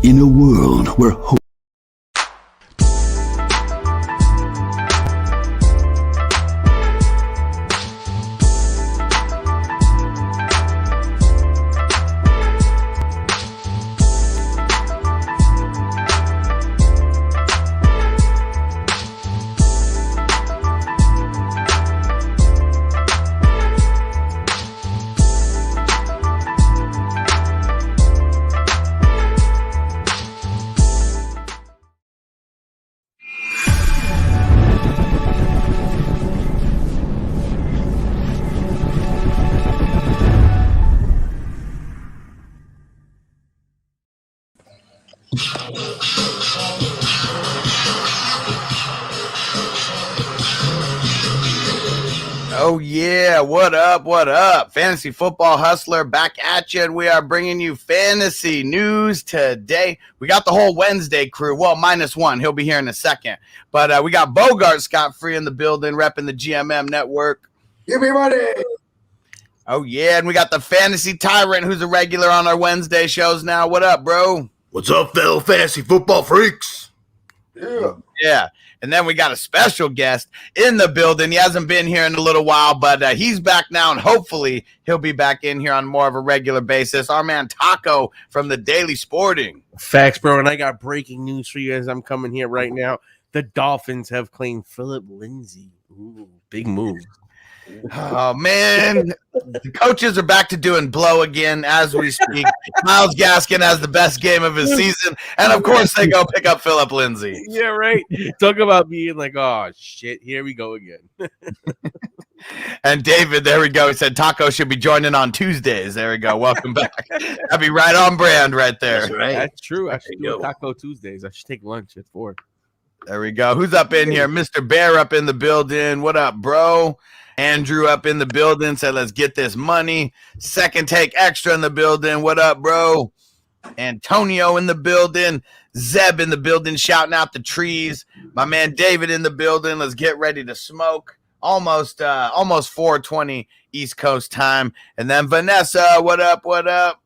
In a world where hope Oh, yeah. What up? What up? Fantasy Football Hustler back at you, and we are bringing you fantasy news today. We got the whole Wednesday crew. Well, minus one. He'll be here in a second. But we got Bogard Scott free in the building, repping the GMM Network. Give me money. Oh, yeah. And we got the Fantasy Tyrant, who's a regular on our Wednesday shows now. What up, bro? What's up, fellow fantasy football freaks? Yeah. And then we got a special guest in the building. He hasn't been here in a little while, but he's back now, and hopefully he'll be back in here on more of a regular basis. Our man Taco from the Daily Sporting. Facts, bro. And I got breaking news for you as I'm coming here right now. The Dolphins have claimed Philip Lindsay. Ooh, big move. Oh, man. The coaches are back to doing blow again as we speak. Myles Gaskin has the best game of his season. And, of course, they go pick up Philip Lindsay. Yeah, right. Talk about being like, oh, shit, here we go again. And David, there we go. He said Taco should be joining on Tuesdays. There we go. Welcome back. That'd be right on brand right there. That's right. That's true. I should do a Taco Tuesdays. I should take lunch at 4. There we go. Who's up in here? Mr. Bear up in the building. What up, bro? Andrew up in the building said, let's get this money. Second Take Extra in the building. What up, bro? Antonio in the building. Zeb in the building shouting out the trees. My man David in the building. Let's get ready to smoke. Almost 4:20 East Coast time. And then Vanessa, what up, what up?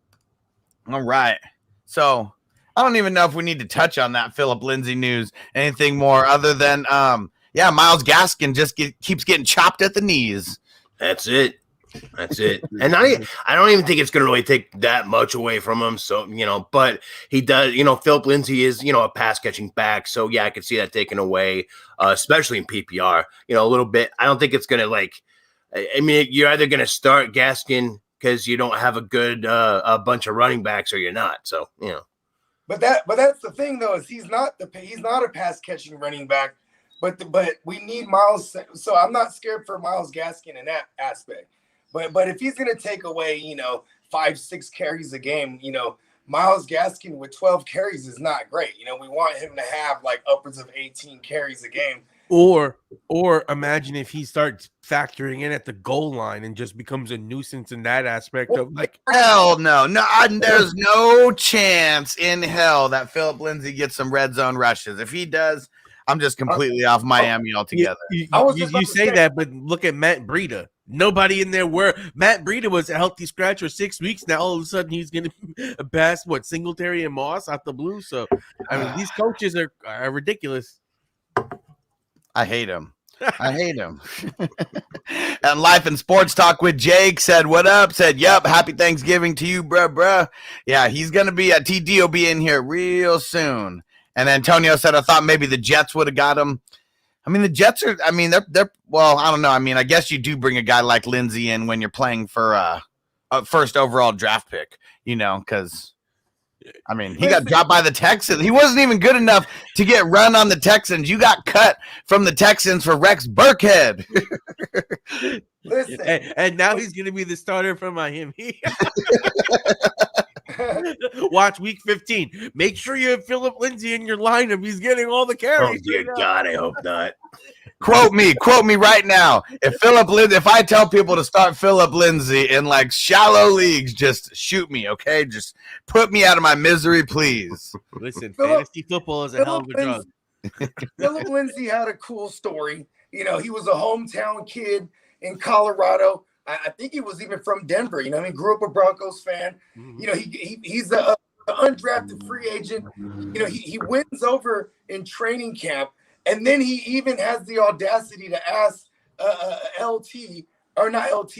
All right. So I don't even know if we need to touch on that Philip Lindsay news, anything more other than Myles Gaskin just keeps getting chopped at the knees. That's it. And I don't even think it's going to really take that much away from him. So, but he does, Philip Lindsay is, a pass catching back. So, yeah, I could see that taken away, especially in PPR, a little bit. I don't think it's going to you're either going to start Gaskin because you don't have a good a bunch of running backs or you're not. So, But that's the thing, though, is he's not a pass catching running back. But we need Myles, so I'm not scared for Myles Gaskin in that aspect. But if he's going to take away, 5-6 carries a game, Myles Gaskin with 12 carries is not great. We want him to have like upwards of 18 carries a game. Or imagine if he starts factoring in at the goal line and just becomes a nuisance in that aspect of like hell no. There's no chance in hell that Philip Lindsay gets some red zone rushes. If he does, I'm just completely off Miami altogether. You say that, but look at Matt Breida. Nobody in there Matt Breida was a healthy scratch for 6 weeks. Now all of a sudden he's going to pass Singletary and Moss out the blue. So these coaches are ridiculous. I hate him. And Life and Sports Talk with Jake said, what up? Said, yep, happy Thanksgiving to you, bruh. Yeah, he's going to be at TD will be in here real soon. And Antonio said, I thought maybe the Jets would have got him. The Jets are, they're well, I don't know. I guess you do bring a guy like Lindsay in when you're playing for a first overall draft pick, because, he got dropped by the Texans. He wasn't even good enough to get run on the Texans. You got cut from the Texans for Rex Burkhead. Listen. And now he's going to be the starter for Miami. Watch week 15. Make sure you have Philip Lindsay in your lineup. He's getting all the carries. Oh, dear God, I hope not. Quote me right now. If I tell people to start Philip Lindsay in like shallow leagues, just shoot me, okay? Just put me out of my misery, please. Listen, fantasy football is a hell of a drug. Philip Lindsay had a cool story. He was a hometown kid in Colorado. I think he was even from Denver. He grew up a Broncos fan. Mm-hmm. He's the undrafted free agent. You know, he wins over in training camp, and then he even has the audacity to ask LT, or not LT,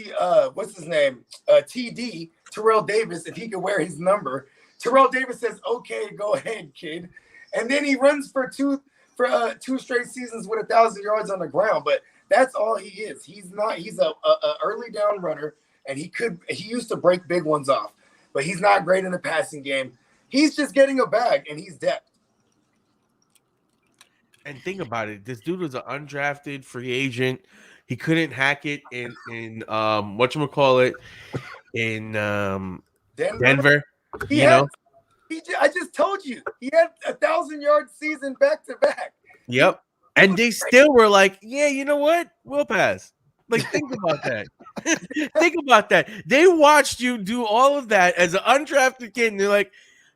what's his name? TD, Terrell Davis, if he could wear his number. Terrell Davis says, "Okay, go ahead, kid." And then he runs for two straight seasons with 1,000 yards on the ground. But that's all he is. He's a early down runner, and he used to break big ones off, but he's not great in the passing game. He's just getting a bag, and he's depth. And think about it. This dude was an undrafted free agent. He couldn't hack it in whatchamacallit, in Denver. I just told you, he had 1,000-yard season back to back. Yep. And they still were like, yeah, you know what? We'll pass. Like, think about that. Think about that. They watched you do all of that as an undrafted kid, and they're like,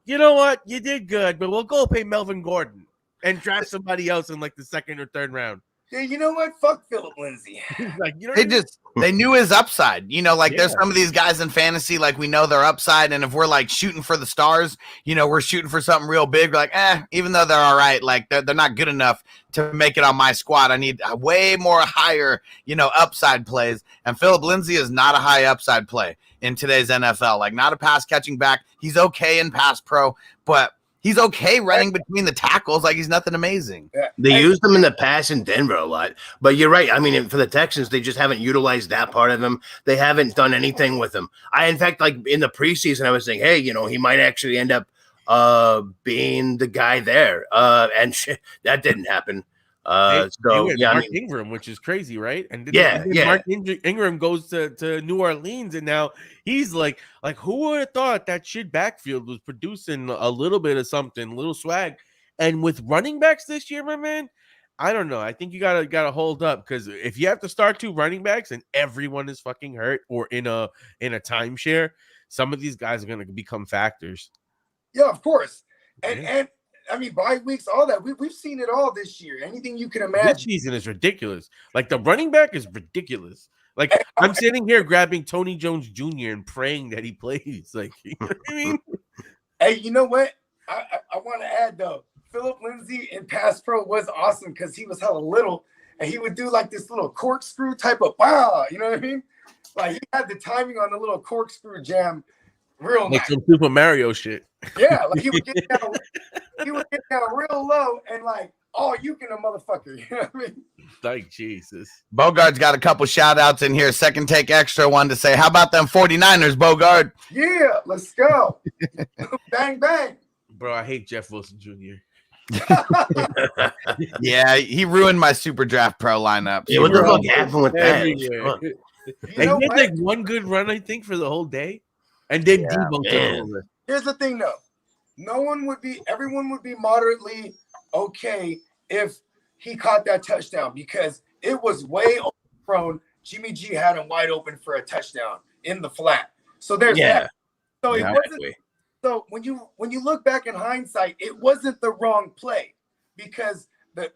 you know what? You did good, but we'll go pay Melvin Gordon and draft somebody else in like the second or third round. Yeah, you know what? Fuck Philip Lindsay. Like, you know they knew his upside. You know, like there's some of these guys in fantasy, like we know their upside, and if we're like shooting for the stars, you know, we're shooting for something real big. We're like, even though they're all right, like they're not good enough to make it on my squad. I need a way more higher, you know, upside plays. And Philip Lindsay is not a high upside play in today's NFL. Like, not a pass catching back. He's okay in pass pro, but he's okay running between the tackles. Like, he's nothing amazing. They used him in the pass in Denver a lot. But you're right. I mean, for the Texans, they just haven't utilized that part of him. They haven't done anything with him. In fact, like in the preseason, I was saying, hey, you know, he might actually end up being the guy there. And that didn't happen. Mark Ingram, which is crazy, right? And Mark Ingram goes to New Orleans, and now he's like who would have thought that shit backfield was producing a little bit of something, a little swag. And with running backs this year, my man, I don't know. I think you gotta hold up, because if you have to start 2 running backs and everyone is fucking hurt or in a timeshare, some of these guys are gonna become factors. Yeah, of course. And I mean, bye weeks, all that. We've seen it all this year. Anything you can imagine. This season is ridiculous. Like, the running back is ridiculous. Like, I'm sitting here grabbing Tony Jones Jr. and praying that he plays. Like, you know what I mean? Hey, you know what? I want to add, though, Philip Lindsay in pass pro was awesome because he was hella little, and he would do like this little corkscrew type of wow. You know what I mean? Like, he had the timing on the little corkscrew jam. Real like nice. Some Super Mario shit. Yeah, like he would get down real low and like, oh, you can a motherfucker. You know what I mean? Like, Jesus. Bogard's got a couple shout outs in here. Second Take Extra one to say, how about them 49ers, Bogard? Yeah, let's go. Bang, bang. Bro, I hate Jeff Wilson Jr. Yeah, he ruined my Super Draft Pro lineup. Yeah, what the fuck happened with that? And he had like one good run, I think, for the whole day. And then debunked it over. Here's the thing, though. Everyone would be moderately okay if he caught that touchdown, because it was way overthrown. Jimmy G had him wide open for a touchdown in the flat. So there's that. So it wasn't. So when you look back in hindsight, it wasn't the wrong play, because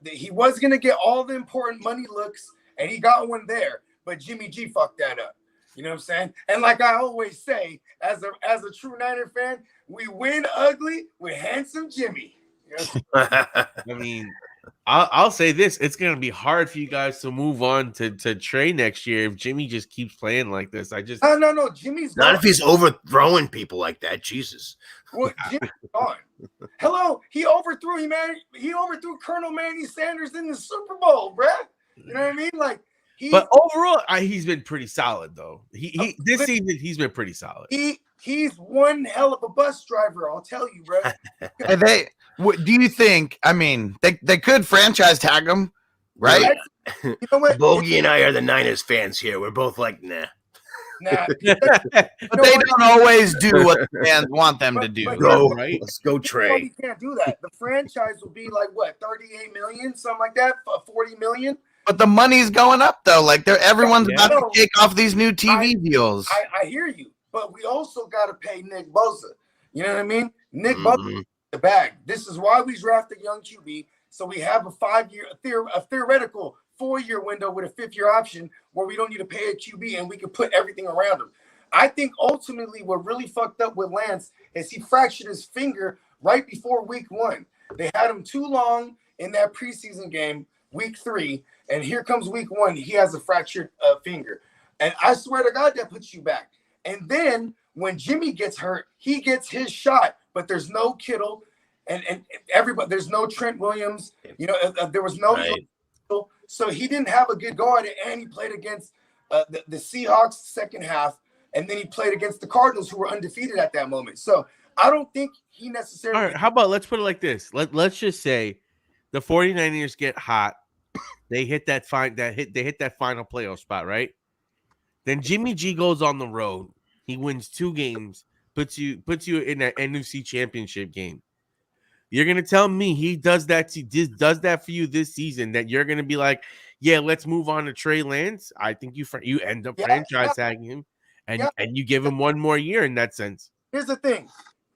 he was going to get all the important money looks, and he got one there, but Jimmy G fucked that up. You know what I'm saying? And like I always say, as a true Niner fan, we win ugly with handsome Jimmy. You know? I mean, I'll say this: it's gonna be hard for you guys to move on to Trey next year if Jimmy just keeps playing like this. No. Jimmy's not gone. If he's overthrowing people like that. Jesus. Well, Jimmy's gone. Hello, he overthrew Colonel Manny Sanders in the Super Bowl, bruh. You know what I mean? Like. But overall, he's been pretty solid, though. This season, he's been pretty solid. He's one hell of a bus driver, I'll tell you, bro. Do you think? I mean, they could franchise tag him, right? You know what? Bogey and I are the Niners fans here. We're both like, nah. But they don't always do what the fans want them to do. Right? Let's go, Trey. You can't do that. The franchise will be like what, 38 million, something like that, 40 million. But the money's going up, though. Like, everyone's about to kick off these new TV deals. I hear you, but we also got to pay Nick Bosa. You know what I mean? Nick Bosa the bag. This is why we drafted young QB, so we have a 5-year, a theoretical 4-year window with a 5th-year option where we don't need to pay a QB and we can put everything around him. I think ultimately what really fucked up with Lance is he fractured his finger right before week 1. They had him too long in that preseason game, week 3, and here comes week 1. He has a fractured finger. And I swear to God, that puts you back. And then when Jimmy gets hurt, he gets his shot, but there's no Kittle and everybody. There's no Trent Williams. You know, there was no. Right. So he didn't have a good guard, and he played against the Seahawks second half, and then he played against the Cardinals, who were undefeated at that moment. So I don't think he necessarily. All right, how about let's put it like this. Let's just say the 49ers get hot. They hit that final playoff spot, right? Then Jimmy G goes on the road. He wins 2 games, puts you in that NFC Championship game. You're gonna tell me he does that for you this season, that you're gonna be like, yeah, let's move on to Trey Lance. I think you end up franchise tagging him, and you give him 1 more year in that sense. Here's the thing: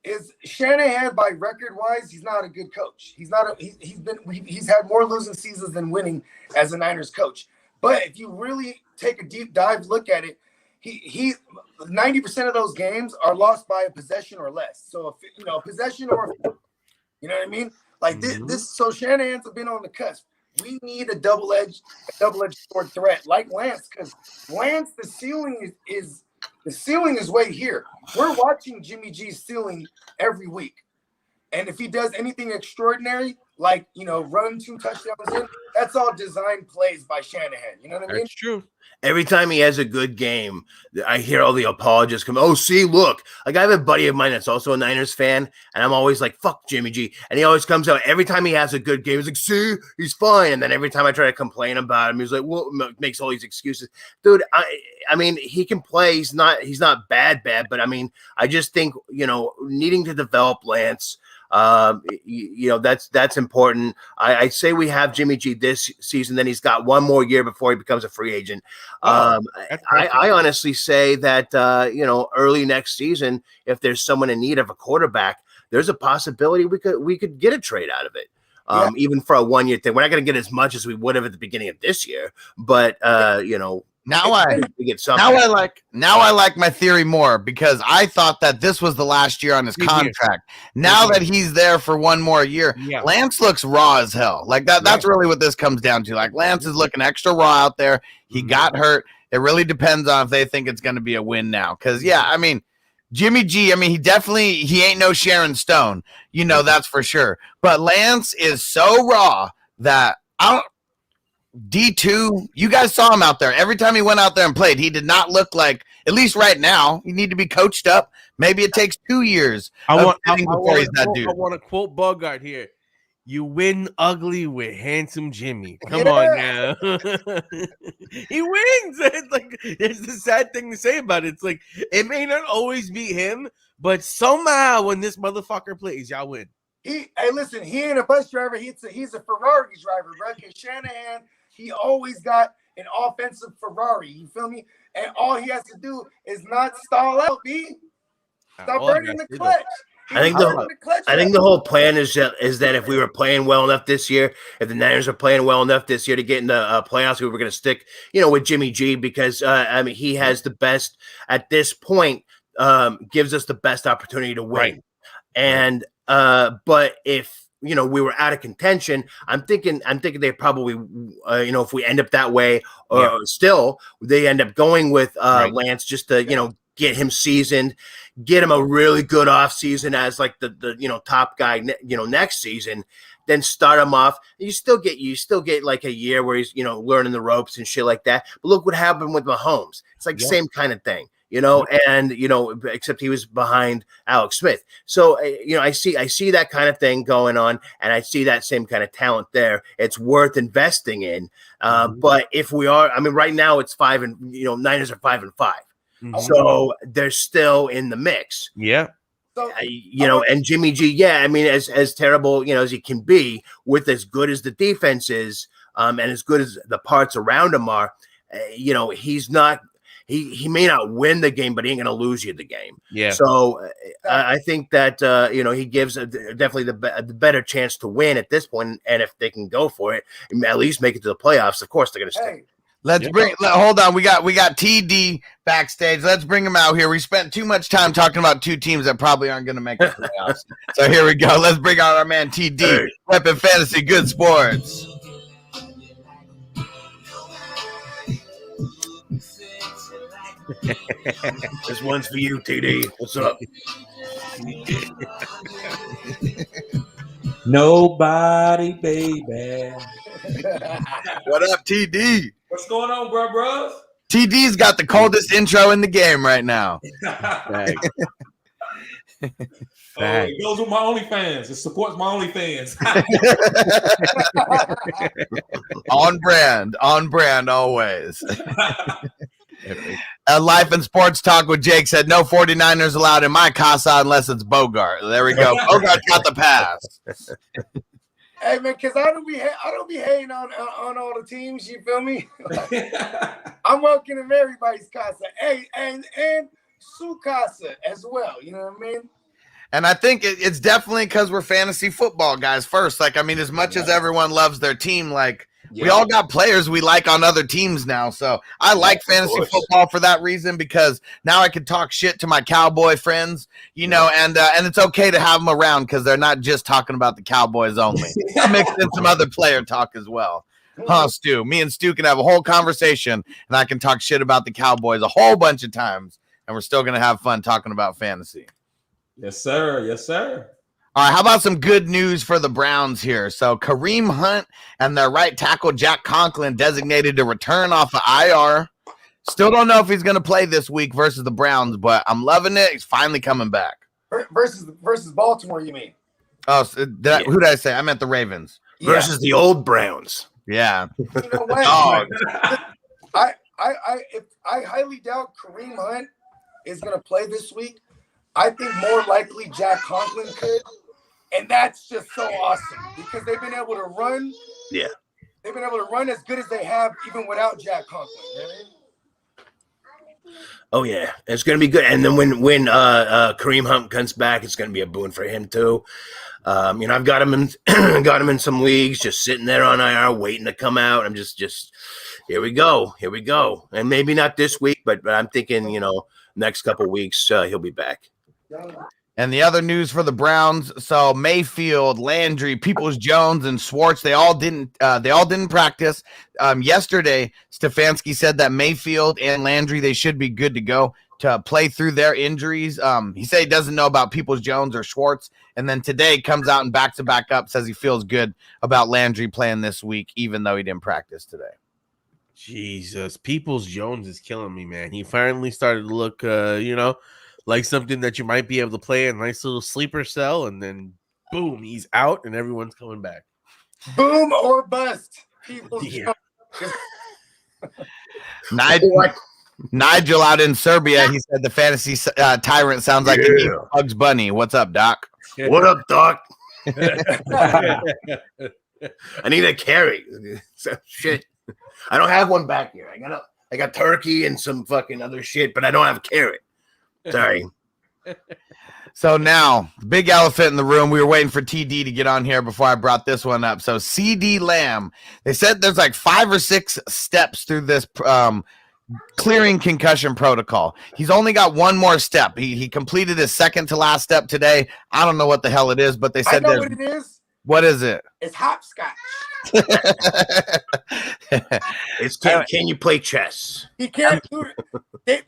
is Shanahan, by record wise, he's not a good coach. He's had more losing seasons than winning as a Niners coach. But if you really take a deep dive look at it, he 90% of those games are lost by a possession or less. So if a possession or you know what I mean? Like this. So Shanahan's been on the cusp. We need a double-edged sword threat like Lance, because Lance, the ceiling is way here. We're watching Jimmy G's ceiling every week. And if he does anything extraordinary, like, run 2 touchdowns in, that's all design plays by Shanahan. You know what I mean? That's true. Every time he has a good game, I hear all the apologists come, oh, see, look. Like, I have a buddy of mine that's also a Niners fan, and I'm always like, fuck Jimmy G. And he always comes out, every time he has a good game, he's like, see, he's fine. And then every time I try to complain about him, he's like, well, makes all these excuses. Dude, I mean, he can play. He's not bad, but I mean, I just think, needing to develop Lance, that's important. I say we have Jimmy G this season, then he's got 1 more year before he becomes a free agent. I honestly say that early next season, if there's someone in need of a quarterback, there's a possibility we could get a trade out of it. Even for a 1 year thing. We're not going to get as much as we would have at the beginning of this year, but now I like my theory more, because I thought that this was the last year on his contract. Now that he's there for 1 more year, Lance looks raw as hell. Like that's really what this comes down to. Like, Lance is looking extra raw out there. He got hurt. It really depends on if they think it's going to be a win now. Because I mean, Jimmy G, he ain't no Sharon Stone, that's for sure. But Lance is so raw that D2, you guys saw him out there. Every time he went out there and played, he did not look like, at least right now, you need to be coached up. Maybe it takes 2 years. I want to quote Bogard here. You win ugly with handsome Jimmy. Come on now. He wins. It's the sad thing to say about it. It's like, it may not always be him, but somehow when this motherfucker plays, y'all win. He ain't a bus driver. He's a Ferrari driver, bro. Because Shanahan, he always got an offensive Ferrari. You feel me? And all he has to do is not stall out, B. Stop burning the clutch. I think the whole plan is that if we were playing well enough this year, if the Niners are playing well enough this year to get in the playoffs, we were going to stick, with Jimmy G, because he has the best at this point, gives us the best opportunity to win. Right. And but if we were out of contention, I'm thinking they probably if we end up that way, still they end up going with Lance just to get him seasoned, get him a really good off season as like the top guy next season, then start him off. You still get like a year where he's learning the ropes and shit like that. But look what happened with Mahomes. It's like the same kind of thing. And except he was behind Alex Smith. So I see that kind of thing going on, and I see that same kind of talent there. It's worth investing in. But if we are, right now it's 5 and Niners are 5-5. Mm-hmm. So they're still in the mix. Yeah. So, and Jimmy G, as terrible, as he can be, with as good as the defense is, and as good as the parts around him are, he's not. He may not win the game, but he ain't going to lose you the game. Yeah. So I think that he gives definitely the better chance to win at this point, and if they can go for it, at least make it to the playoffs. Of course, they're going to stay. Hold on. We got TD backstage. Let's bring him out here. We spent too much time talking about two teams that probably aren't going to make the playoffs. So here we go. Let's bring out our man TD, repping Fantasy Good Sports. This one's for you, TD. What's up? Nobody, baby. What up, TD? What's going on, bro? TD's got the coldest intro in the game right now. It goes with my OnlyFans. It supports my OnlyFans. on brand always. Life and Sports Talk with Jake said no 49ers allowed in my casa unless it's Bogard. There we go. Bogard got the pass. Hey man, because I don't be hating on all the teams. You feel me? I'm welcoming everybody's casa. Hey, and su casa as well. You know what I mean? And I think it's definitely because we're fantasy football guys first. Like, I mean, as much as everyone loves their team, like we all got players we like on other teams now. So I like fantasy football for that reason, because now I can talk shit to my Cowboy friends, you know, and it's okay to have them around because they're not just talking about the Cowboys only. I mixed in some other player talk as well. Huh, Stu? Me and Stu can have a whole conversation, and I can talk shit about the Cowboys a whole bunch of times, and we're still going to have fun talking about fantasy. Yes, sir. Yes, sir. All right, how about some good news for the Browns here? So Kareem Hunt and their right tackle Jack Conklin designated to return off of IR. Still don't know if he's going to play this week versus the Browns, but I'm loving it. He's finally coming back. Versus Baltimore, you mean? Oh, who did I say? I meant the Ravens. Versus the old Browns. Yeah. You know what? I highly doubt Kareem Hunt is going to play this week. I think more likely Jack Conklin could, and that's just so awesome because they've been able to run. Yeah, they've been able to run as good as they have even without Jack Conklin. You know what I mean? Oh yeah, it's gonna be good. And then when Kareem Hunt comes back, it's gonna be a boon for him too. You know, I've got him in some leagues, just sitting there on IR, waiting to come out. I'm just here we go, and maybe not this week, but I'm thinking, you know, next couple of weeks he'll be back. And the other news for the Browns, so Mayfield, Landry, Peoples-Jones, and Schultz, they all didn't practice. Yesterday, Stefanski said that Mayfield and Landry, they should be good to go to play through their injuries. He said he doesn't know about Peoples-Jones or Schultz, and then today comes out and backs it back up, says he feels good about Landry playing this week, even though he didn't practice today. Jesus, Peoples-Jones is killing me, man. He finally started to look, you know, like something that you might be able to play a nice little sleeper cell, and then boom, he's out, and everyone's coming back. Boom or bust. Yeah. Nigel out in Serbia, he said the fantasy tyrant sounds like a new Bugs Bunny. What's up, Doc? What up, Doc? I need a carry. Shit. I don't have one back here. I got turkey and some fucking other shit, but I don't have a carrot. Sorry. So now, the big elephant in the room, we were waiting for TD to get on here before I brought this one up. So CD Lamb, they said there's like 5 or 6 steps through this clearing concussion protocol. He's only got one more step. He completed his second to last step today. I don't know what the hell it is, but they said I know what it is. What is it? It's hopscotch. It's can you play chess? He can't do it. They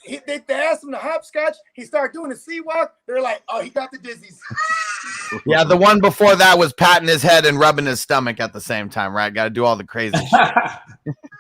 asked him to hopscotch. He started doing the sea walk. They're like, oh, he got the dizzies. Yeah, the one before that was patting his head and rubbing his stomach at the same time, right? Got to do all the crazy shit.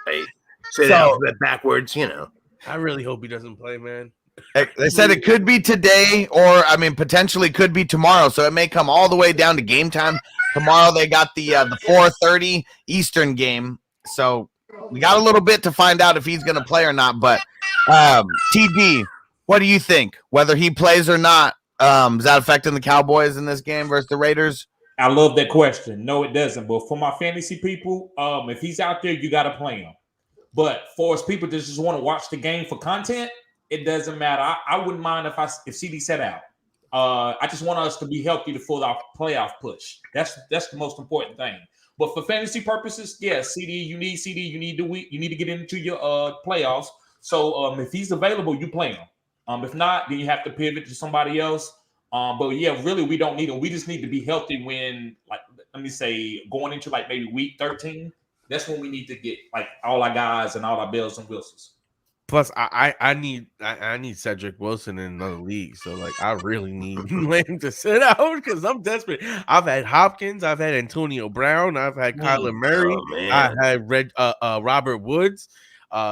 Hey, say the alphabet backwards, you know. I really hope he doesn't play, man. They said it could be today, or I mean, potentially could be tomorrow. So it may come all the way down to game time. Tomorrow they got the 4:30 Eastern game. So we got a little bit to find out if he's going to play or not. But TD, what do you think? Whether he plays or not, is that affecting the Cowboys in this game versus the Raiders? I love that question. No, it doesn't. But for my fantasy people, if he's out there, you got to play him. But for us people that just want to watch the game for content, it doesn't matter. I wouldn't mind if CD sat out. I just want us to be healthy for our playoff push. That's the most important thing. But for fantasy purposes, yeah, CD, you need to get into your playoffs. So if he's available, you play him. If not, then you have to pivot to somebody else. But yeah, really, we don't need him. We just need to be healthy when, like, let me say, going into like maybe week 13. That's when we need to get like all our guys and all our bells and whistles. Plus, I need Cedric Wilson in another league. So like, I really need Lamb to sit out because I'm desperate. I've had Hopkins, I've had Antonio Brown, I've had Kyler Murray, I had Robert Woods.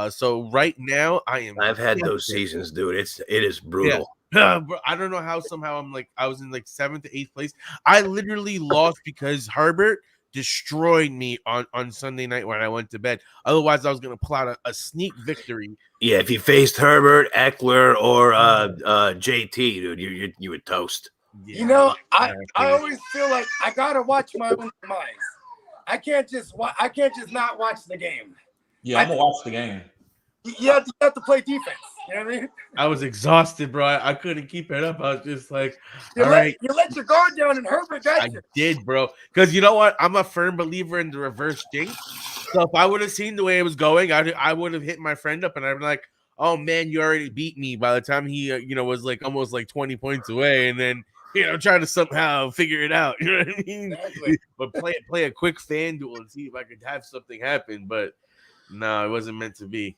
So right now I've had those seasons, dude. It is brutal. Yeah. Bro, I don't know how somehow I was in like 7th to 8th place. I literally lost because Herbert destroyed me on Sunday night when I went to bed. Otherwise, I was going to plot a sneak victory. Yeah, if you faced Herbert, Eckler, or JT, dude, you would toast. Yeah. You know, I always feel like I gotta watch my own demise. I can't just not watch the game. Yeah, I'm gonna watch the game. You have to play defense. You know what I mean? I was exhausted, bro. I couldn't keep it up. I was just like, you let your guard down and Herbert got you. I did, bro. Because you know what? I'm a firm believer in the reverse jinx. So if I would have seen the way it was going, I would have hit my friend up and I'd be like, oh man, you already beat me by the time he was like almost like 20 points away, and then trying to somehow figure it out. You know what I mean? Exactly. But play a quick fan duel and see if I could have something happen. But no, it wasn't meant to be.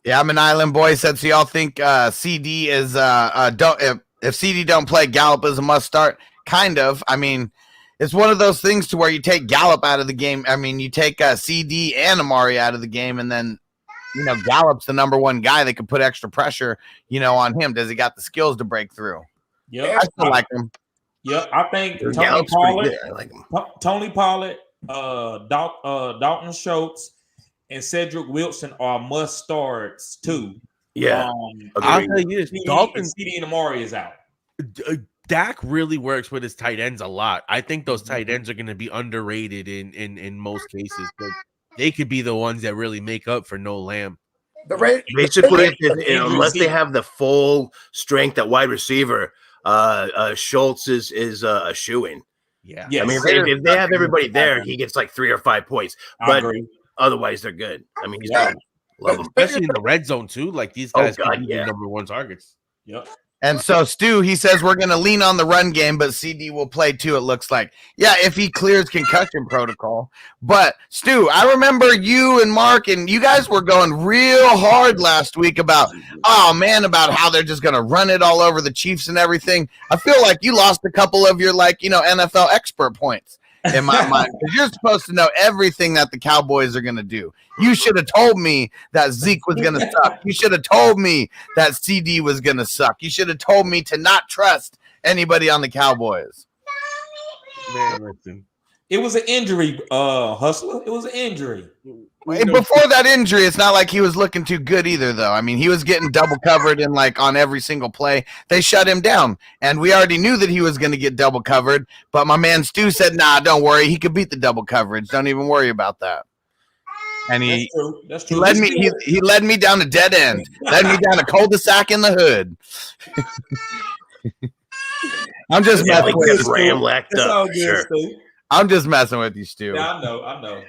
Yeah, I'm an island boy. Said, so y'all think CD is if CD don't play, Gallup is a must start? Kind of. I mean, it's one of those things to where you take Gallup out of the game. I mean, you take CD and Amari out of the game, and then Gallup's the number one guy that could put extra pressure on him. Does he got the skills to break through? Yeah, I still like him. Yeah, I think Tony Pollard, Dalton Schultz, and Cedric Wilson are must starts too. Yeah, I'll tell you this: Dalton, CD, and Amari is out. Dak really works with his tight ends a lot. I think those tight ends are going to be underrated in most cases, but they could be the ones that really make up for no Lamb. Basically, unless they have the full strength at wide receiver, Schultz is a shoo-in. Yeah, I mean, if they have everybody there, he gets like 3 or 5 points. But otherwise, they're good. I mean, he's good. Love him, especially in the red zone too. Like these guys can be number one targets. Yep. And so Stu, he says we're going to lean on the run game, but CD will play too, it looks like. Yeah, if he clears concussion protocol. But, Stu, I remember you and Mark, and you guys were going real hard last week about how they're just going to run it all over the Chiefs and everything. I feel like you lost a couple of your, NFL expert points in my mind, because you're supposed to know everything that the Cowboys are going to do. You should have told me that Zeke was going to suck. You should have told me that CD was going to suck. You should have told me to not trust anybody on the Cowboys. Man, listen. It was an injury, Hustler. It was an injury. Before that injury, it's not like he was looking too good either, though. I mean, he was getting double covered and on every single play. They shut him down, and we already knew that he was going to get double covered. But my man Stu said, "Nah, don't worry. He could beat the double coverage. Don't even worry about that." And That's true. He led me down a dead end. Led me down a cul-de-sac in the hood. I'm just messing with you. I'm just messing with you, Stu. Yeah, I know.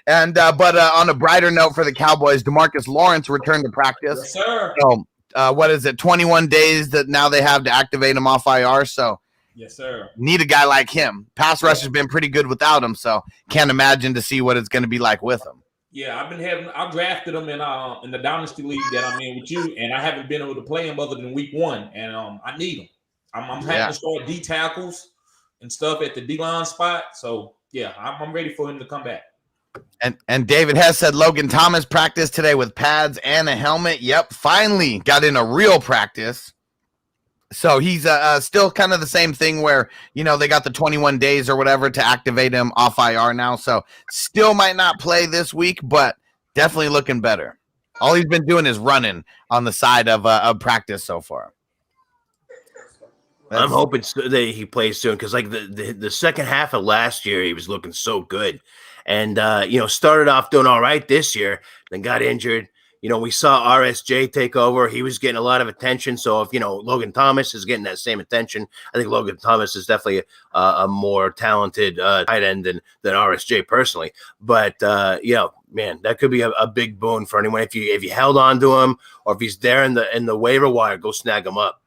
And but on a brighter note for the Cowboys, Demarcus Lawrence returned to practice. Yes, sir. So, what is it? 21 days that now they have to activate him off IR. So, yes, sir. Need a guy like him. Pass rush has been pretty good without him, so can't imagine to see what it's going to be like with him. Yeah, I drafted him in the dynasty league that I'm in with you, and I haven't been able to play him other than week 1, and I need him. I'm having to start D tackles and stuff at the D-line spot. So, yeah, I'm ready for him to come back. And David Hess said Logan Thomas practiced today with pads and a helmet. Yep, finally got in a real practice. So he's still kind of the same thing where, they got the 21 days or whatever to activate him off IR now. So still might not play this week, but definitely looking better. All he's been doing is running on the side of practice so far. I'm hoping that he plays soon because, the second half of last year, he was looking so good, and started off doing all right this year, then got injured. we saw RSJ take over. He was getting a lot of attention. So if, Logan Thomas is getting that same attention, I think Logan Thomas is definitely a more talented tight end than RSJ personally. But, man, that could be a big boon for anyone. If you held on to him, or if he's there in the waiver wire, go snag him up.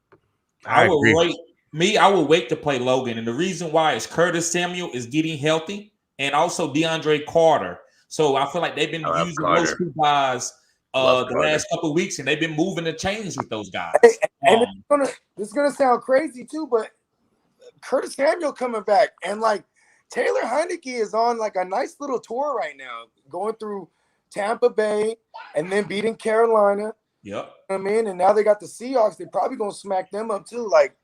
I would wait to play Logan. And the reason why is Curtis Samuel is getting healthy, and also DeAndre Carter. So I feel like they've been using those two guys last couple of weeks, and they've been moving the chains with those guys. And this is gonna sound crazy too, but Curtis Samuel coming back, and like Taylor Heineke is on like a nice little tour right now, going through Tampa Bay and then beating Carolina. Yep. You know what I mean? And now they got the Seahawks. They're probably gonna smack them up too. Like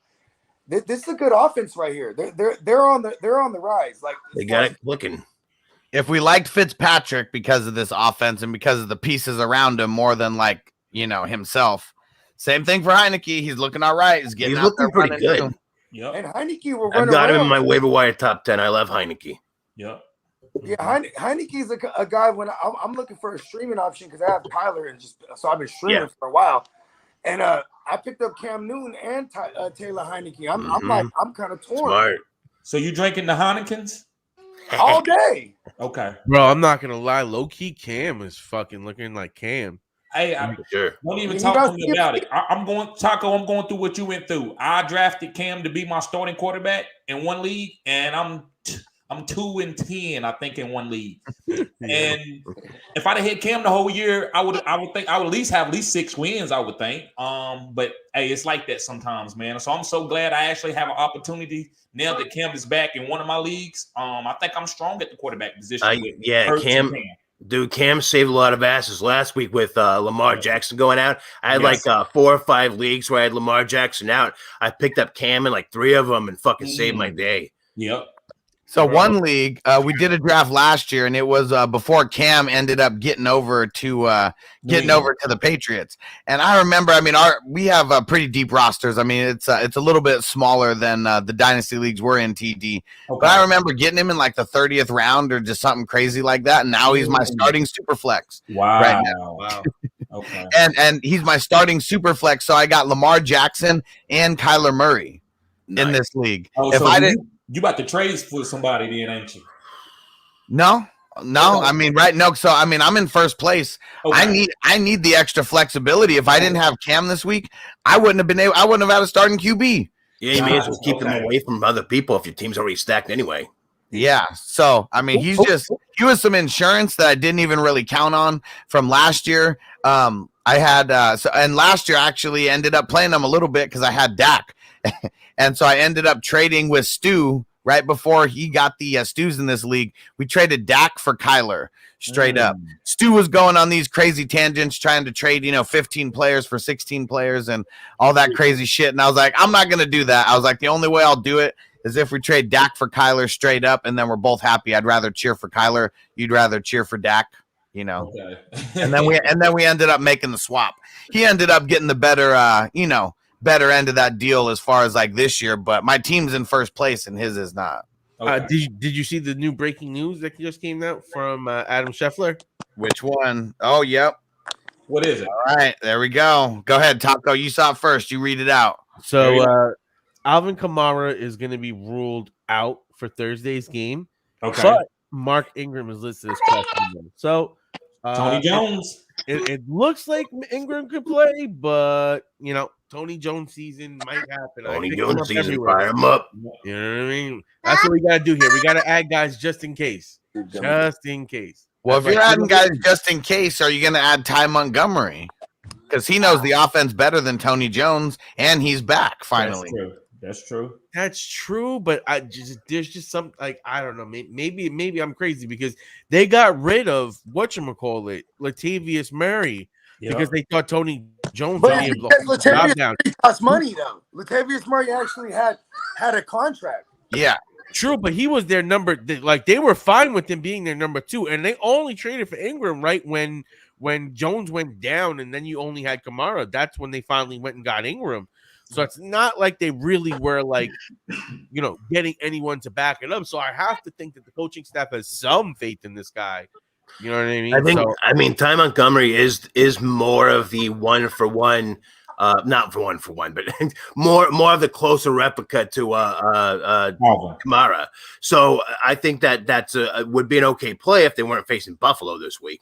this is a good offense right here. They're on the rise. Like they got it clicking. If we liked Fitzpatrick because of this offense and because of the pieces around him more than himself, same thing for Heineke. He's looking all right. He's looking pretty good. Yep. And Heineke I've got him in my waiver wire top 10. I love Heineke. Yep. Yeah, Heineke's a guy when I'm looking for a streaming option because I have Tyler and so I've been streaming for a while, and I picked up Cam Newton and Taylor Heineke. I'm kind of torn. Smart. So you drinking the Heinekens? All day. Okay. Bro, I'm not gonna lie. Low key, Cam is fucking looking like Cam. Hey, sure. Don't even talk to me about it. I'm going through what you went through. I drafted Cam to be my starting quarterback in one league, and I'm 2-10, I think, in one league. And if I'd have hit Cam the whole year, I would think I would at least have 6 wins, I would think. But hey, it's like that sometimes, man. So I'm so glad I actually have an opportunity now that Cam is back in one of my leagues. I think I'm strong at the quarterback position. Cam saved a lot of asses last week with Lamar Jackson going out. I had 4 or 5 leagues where I had Lamar Jackson out. I picked up Cam in 3 of them and fucking saved my day. Yep. So one league, we did a draft last year, and it was before Cam ended up getting over to the Patriots. And I remember, we have pretty deep rosters. It's a little bit smaller than the dynasty leagues we're in, TD. Okay. But I remember getting him in the 30th round or just something crazy like that. And now he's my starting super flex. Wow. Right now. Wow. Okay. and he's my starting super flex. So I got Lamar Jackson and Kyler Murray in this league. Oh, so you about to trade for somebody then, ain't you? No. Right. No. So, I'm in first place. Okay. I need the extra flexibility. If I didn't have Cam this week, I wouldn't have had a starting QB. Yeah, you may as well keep them away from other people if your team's already stacked anyway. Yeah. So, he was some insurance that I didn't even really count on from last year. I had, and last year I actually ended up playing him a little bit because I had Dak. And so I ended up trading with Stu right before he got the Stu's in this league. We traded Dak for Kyler straight up. Stu was going on these crazy tangents, trying to trade, 15 players for 16 players and all that crazy shit. And I was like, I'm not going to do that. I was like, the only way I'll do it is if we trade Dak for Kyler straight up, and then we're both happy. I'd rather cheer for Kyler. You'd rather cheer for Dak, Okay. and then we ended up making the swap. He ended up getting the better end of that deal as far as this year, but my team's in first place and his is not. Okay. Did you see the new breaking news that just came out from Adam Scheffler? Which one? Oh, yep. What is it? All right, there we go. Go ahead, Taco. You saw it first. You read it out. So Alvin Kamara is going to be ruled out for Thursday's game. Okay. But Mark Ingram is listed as questionable. So Tony Jones. It looks like Ingram could play, but Tony Jones season might happen. Tony Jones season, fire him up. You know what I mean? That's what we got to do here. We got to add guys just in case. Just in case. Well, if you're adding guys just in case, are you going to add Ty Montgomery? Because he knows the offense better than Tony Jones, and he's back finally. That's true. But there's just some I don't know. Maybe I'm crazy because they got rid of whatchamacallit, Latavius Murray, because they thought Tony Jones would be able to hold the job down. Cost money though. Latavius Murray actually had a contract. Yeah. True, but he was their number. They were fine with him being their number 2, and they only traded for Ingram right when Jones went down, and then you only had Kamara. That's when they finally went and got Ingram. So it's not like they really were getting anyone to back it up. So I have to think that the coaching staff has some faith in this guy You know what I mean? I mean, Ty Montgomery is more of the 1-for-1, not for 1-for-1, but more of the closer replica to Kamara. So I think that's would be an okay play if they weren't facing Buffalo this week.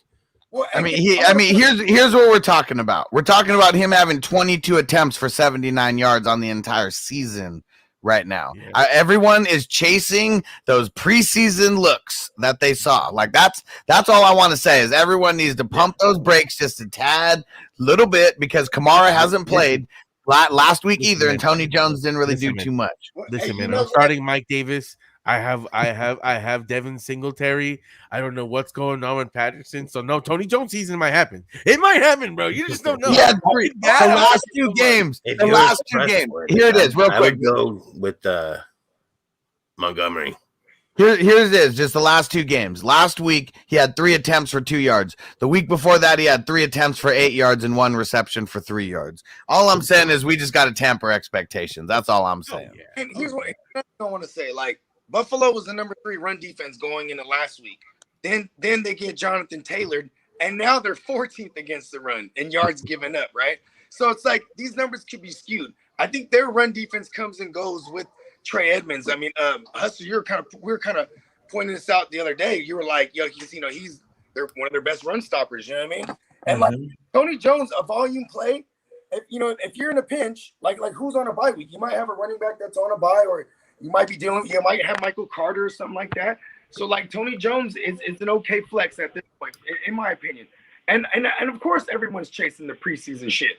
Well, here's what we're talking about. We're talking about him having 22 attempts for 79 yards on the entire season right now. Yeah. Everyone is chasing those preseason looks that they saw. Like that's all I want to say is everyone needs to pump those brakes just a tad, little bit, because Kamara hasn't played last week either, and Tony Jones didn't really do too much. Listen, man, I'm starting Mike Davis. I have Devin Singletary. I don't know what's going on with Patterson. So no, Tony Jones season might happen. It might happen, bro. You just don't know. Yeah, the last two games. Here it is, real quick. I would go with Montgomery. Here it is, just the last two games. Last week, he had 3 attempts for 2 yards. The week before that, he had 3 attempts for 8 yards and 1 reception for 3 yards. All I'm saying is we just got to temper expectations. That's all I'm saying. And here's what I don't want to say. Like, Buffalo was the number 3 run defense going into last week. Then they get Jonathan Taylor, and now they're 14th against the run and yards given up, right? So it's like these numbers could be skewed. I think their run defense comes and goes with Trey Edmonds. I mean, Hustle, we were kind of pointing this out the other day. You were like, yo, they're one of their best run stoppers. You know what I mean? And like Tony Jones, a volume play. If you're in a pinch, like who's on a bye week, you might have a running back that's on a bye, or you might have Michael Carter or something like that. So like Tony Jones is an okay flex at this point, in my opinion. And of course everyone's chasing the preseason shit.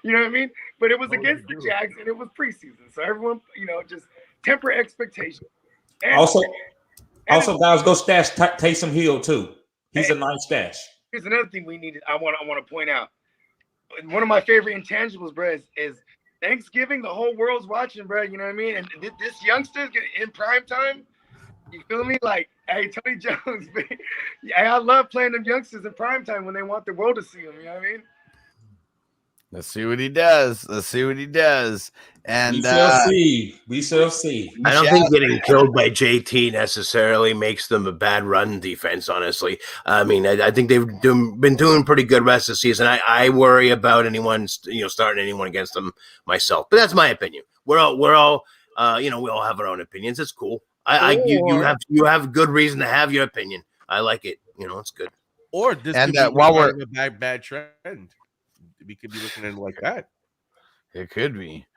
You know what I mean? But it was against the Jags and it was preseason. So everyone, just temper expectations. And, also, guys, go stash Taysom Hill too. He's a nice stash. Here's another thing I want to point out. One of my favorite intangibles, bro, is Thanksgiving. The whole world's watching, bro. You know what I mean? And this youngster's in prime time. You feel me? Like, hey, Tony Jones, I love playing them youngsters in prime time when they want the world to see them. You know what I mean? Let's see what he does. And we shall see. I don't think getting killed by JT necessarily makes them a bad run defense, honestly. I mean, I think they've been doing pretty good rest of the season. I worry about anyone, starting anyone against them myself. But that's my opinion. We're all we all have our own opinions. It's cool. You have good reason to have your opinion. I like it. It's good. Or this and could be while we're a bad trend. We could be looking at it like that. It could be.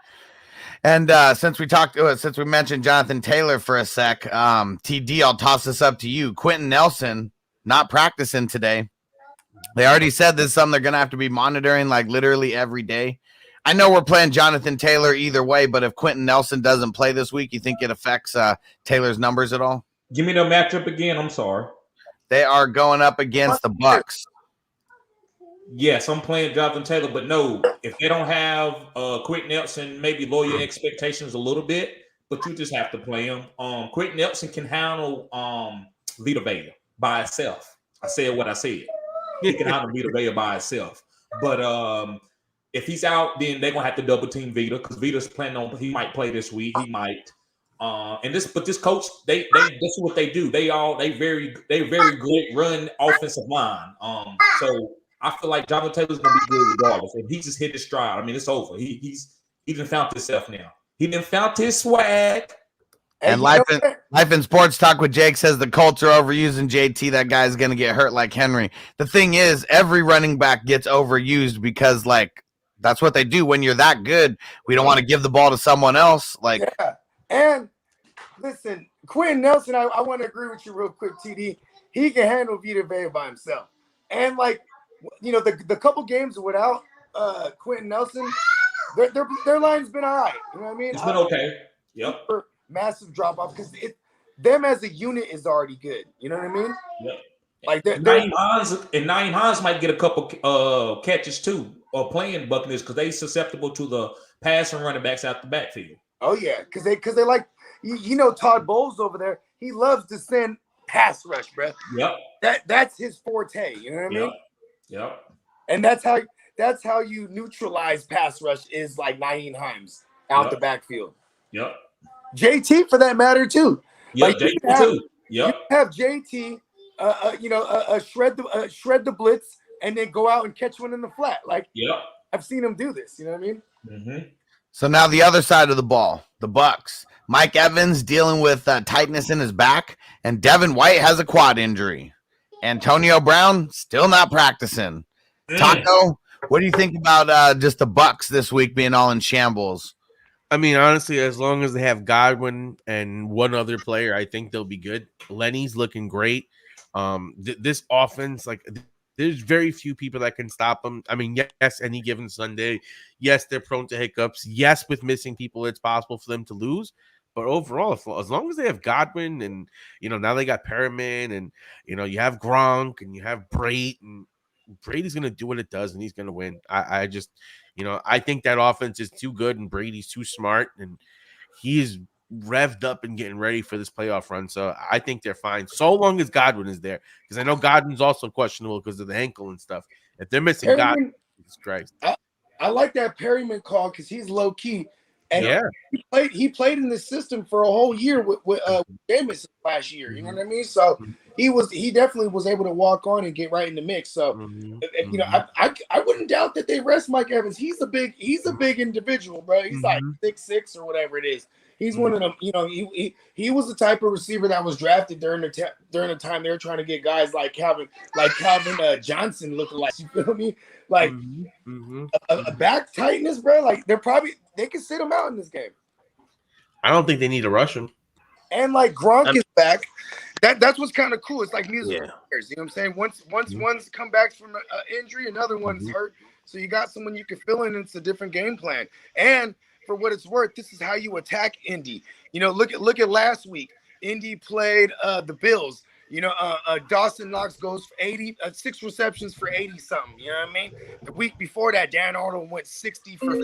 And since we mentioned Jonathan Taylor for a sec, TD, I'll toss this up to you. Quentin Nelson not practicing today. They already said this is something they're going to have to be monitoring like literally every day. I know we're playing Jonathan Taylor either way, but if Quentin Nelson doesn't play this week, you think it affects Taylor's numbers at all? Give me the matchup again. I'm sorry. They are going up against the Bucks. Yes, I'm playing Jonathan Taylor, but no, if they don't have Quentin Nelson, maybe lower your expectations a little bit, but you just have to play him. Quentin Nelson can handle Vita Vea by itself. I said what I said. He can handle Vita Vea by itself. But if he's out, then they're gonna have to double team Vita because Vita's planning on he might play this week. He might. This coach, this is what they do. They very good run offensive line. So I feel like Jonathan Taylor's gonna be good regardless. If he just hit his stride, I mean, it's over. He done found himself now. He done found his swag. And Life in Sports Talk with Jake says the Colts are overusing JT. That guy's gonna get hurt like Henry. The thing is, every running back gets overused because that's what they do when you're that good. We don't want to give the ball to someone else. Yeah. And listen, Quentin Nelson, I want to agree with you real quick, TD. He can handle Vita Vea by himself. And the couple games without Quentin Nelson, their line's been all right. You know what I mean? It's been okay. Yep. Massive drop off because them as a unit is already good. You know what I mean? Yep. Like Naeem Hines might get a couple catches too, or playing Buccaneers because they susceptible to the pass and running backs out the backfield. Oh yeah, because they like Todd Bowles over there. He loves to send pass rush, bro. Yep. That's his forte. You know what I mean? Yep. And that's how you neutralize pass rush is like Naeem Hines out the backfield. Yep. JT for that matter too. Yeah, JT too. Yep. You have JT, shred the blitz and then go out and catch one in the flat. Like, Yep. I've seen him do this. You know what I mean? Mm-hmm. So now the other side of the ball, the Bucks. Mike Evans dealing with tightness in his back, and Devin White has a quad injury. Antonio Brown still not practicing. Taco, what do you think about just the Bucks this week being all in shambles? I mean, honestly, as long as they have Godwin and one other player, I think they'll be good. Lenny's looking great. This offense, like, there's very few people that can stop them. I mean, yes, any given Sunday, yes, they're prone to hiccups. Yes, with missing people, it's possible for them to lose. But overall, as long as they have Godwin and, now they got Perriman and, you have Gronk and you have Brate, and Brady's going to do what it does and he's going to win. I just, I think that offense is too good and Brady's too smart and he's revved up and getting ready for this playoff run. So I think they're fine so long as Godwin is there, because I know Godwin's also questionable because of the ankle and stuff. If they're missing Godwin, Jesus Christ. I like that Perryman call because he's low key. And yeah, he played in the system for a whole year with Jameis last year. You know what I mean? So he definitely was able to walk on and get right in the mix. So I wouldn't doubt that they rest Mike Evans. He's a big individual, bro. He's like 6'6" or whatever it is. He's one of them. He was the type of receiver that was drafted during the time they were trying to get guys like Calvin Johnson looking like. You feel me? Like a back tightness, bro. Like they can sit him out in this game. I don't think they need to rush him. And like Gronk is back. That's what's kind of cool. It's like music players. You know what I'm saying? Once one's come back from an injury, another one's hurt. So you got someone you can fill in. It's a different game plan. And for what it's worth, this is how you attack Indy. Look at last week. Indy played the Bills. Dawson Knox goes for 80, 6 receptions for 80 something. You know what I mean? The week before that, Dan Arnold went 60 for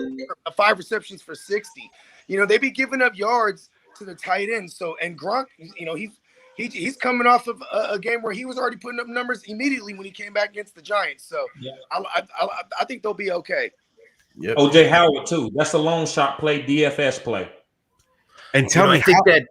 5 receptions for 60. They be giving up yards to the tight end. So, and Gronk, he's coming off of a game where he was already putting up numbers immediately when he came back against the Giants. So, I think they'll be okay. Yep. OJ Howard too. That's a long shot play, DFS play. And tell me, I think that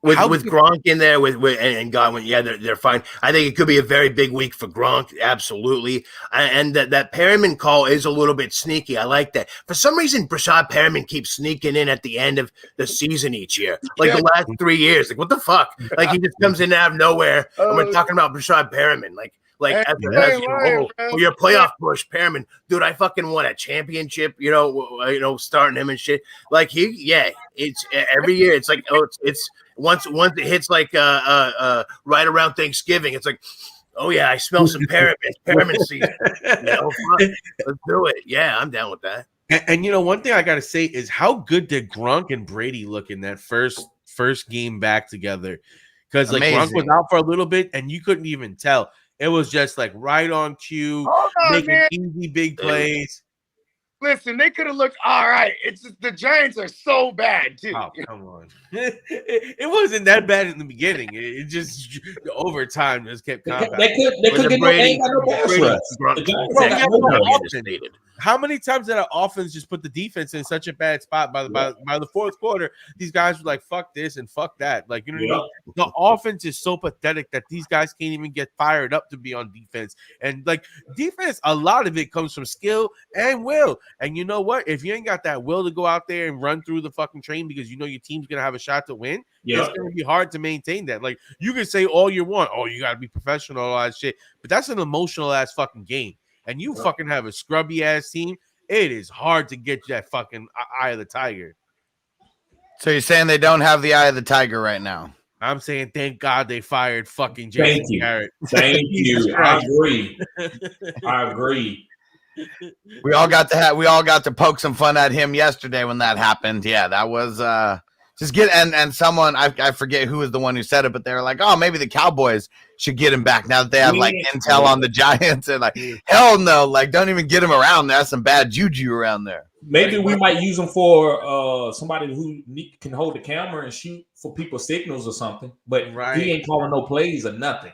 with Gronk in there and Godwin, they're fine. I think it could be a very big week for Gronk, absolutely. And that Perriman call is a little bit sneaky. I like that. For some reason, Brashad Perriman keeps sneaking in at the end of the season each year, like the last 3 years. Like, what the fuck? Like, he just comes in out of nowhere, and we're talking about Brashad Perriman. Like your playoff push, Perriman, dude. I fucking won a championship. Starting him and shit. Like it's every year. It's like it's once it hits like right around Thanksgiving. It's like, oh yeah, I smell some Perriman season. Let's do it. Yeah, I'm down with that. And one thing I gotta say is how good did Gronk and Brady look in that first game back together? Because Gronk was out for a little bit, and you couldn't even tell. It was just like right on cue, making easy big plays. Listen, they could have looked all right. It's just the Giants are so bad too. Oh, come on. It wasn't that bad in the beginning. It just over time just kept compounding. They could get no pass rush. How many times did our offense just put the defense in such a bad spot by the fourth quarter? These guys were like, fuck this and fuck that. Like, you know what I mean? The offense is so pathetic that these guys can't even get fired up to be on defense. And like defense, a lot of it comes from skill and will. And you know what? If you ain't got that will to go out there and run through the fucking train because you know your team's gonna have a shot to win, it's gonna be hard to maintain that. Like, you can say all you want, you gotta be professional, all that shit, but that's an emotional ass fucking game. And you fucking have a scrubby ass team. It is hard to get that fucking eye of the tiger. So you're saying they don't have the eye of the tiger right now? I'm saying thank God they fired fucking Jason Garrett. Thank you. I agree. We all got to poke some fun at him yesterday when that happened. Yeah, that was just get and someone I forget who was the one who said it, but they were like, oh, maybe the Cowboys should get him back now that they have like intel on the Giants, and like, hell no, like don't even get him around there. That's some bad juju around there. Maybe we might use him for somebody who can hold the camera and shoot for people's signals or something, but he ain't calling no plays or nothing.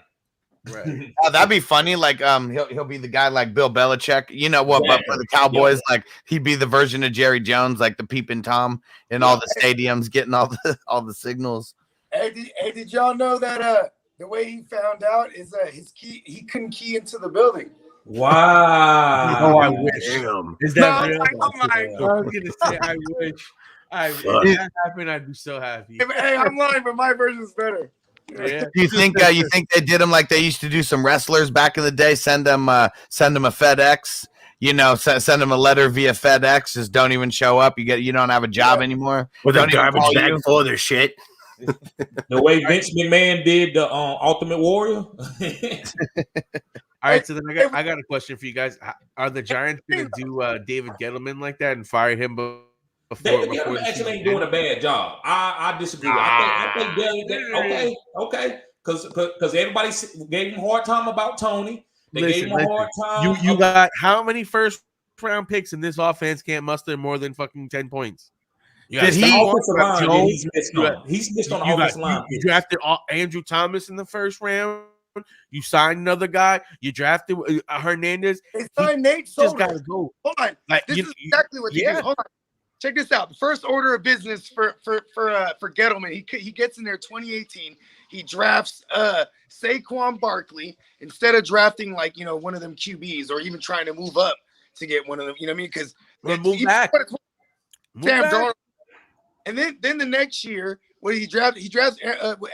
Right. That'd be funny. Like he'll be the guy like Bill Belichick. You know what? But for the Cowboys, like he'd be the version of Jerry Jones, like the peeping Tom in all the stadiums, getting all the signals. Hey, did y'all know that the way he found out is that he couldn't key into the building. Wow. Oh, I wish. Damn. Is that No, real? I'm lying. I was gonna say I wish. If that happened, I'd be so happy. Hey, I'm lying, but my version's better. Yeah. Do you think they did them like they used to do some wrestlers back in the day? Send them a FedEx. You know, send them a letter via FedEx. Just don't even show up. You don't have a job anymore. With a Don't even garbage call bag you. full of their shit. The way Vince McMahon did the Ultimate Warrior. All right, so then I got a question for you guys. Are the Giants going to do David Gettleman like that and fire him before David actually ain't doing a bad job. I disagree. I think David, okay, because everybody gave him a hard time about Tony. They gave him a hard time. You got how many first round picks in this offense can't muster more than fucking 10 points? Did he? He's missed on the offensive line. You drafted Andrew Thomas in the first round. You signed another guy. You drafted Hernandez. They signed Nate Solder. Just gotta go. Hold on. Like, This is exactly what they do. Hold on. Check this out. The first order of business for Gettleman. He gets in there 2018. He drafts Saquon Barkley instead of drafting one of them QBs or even trying to move up to get one of them. You know what I mean? Because move back. And then the next year, what he drafts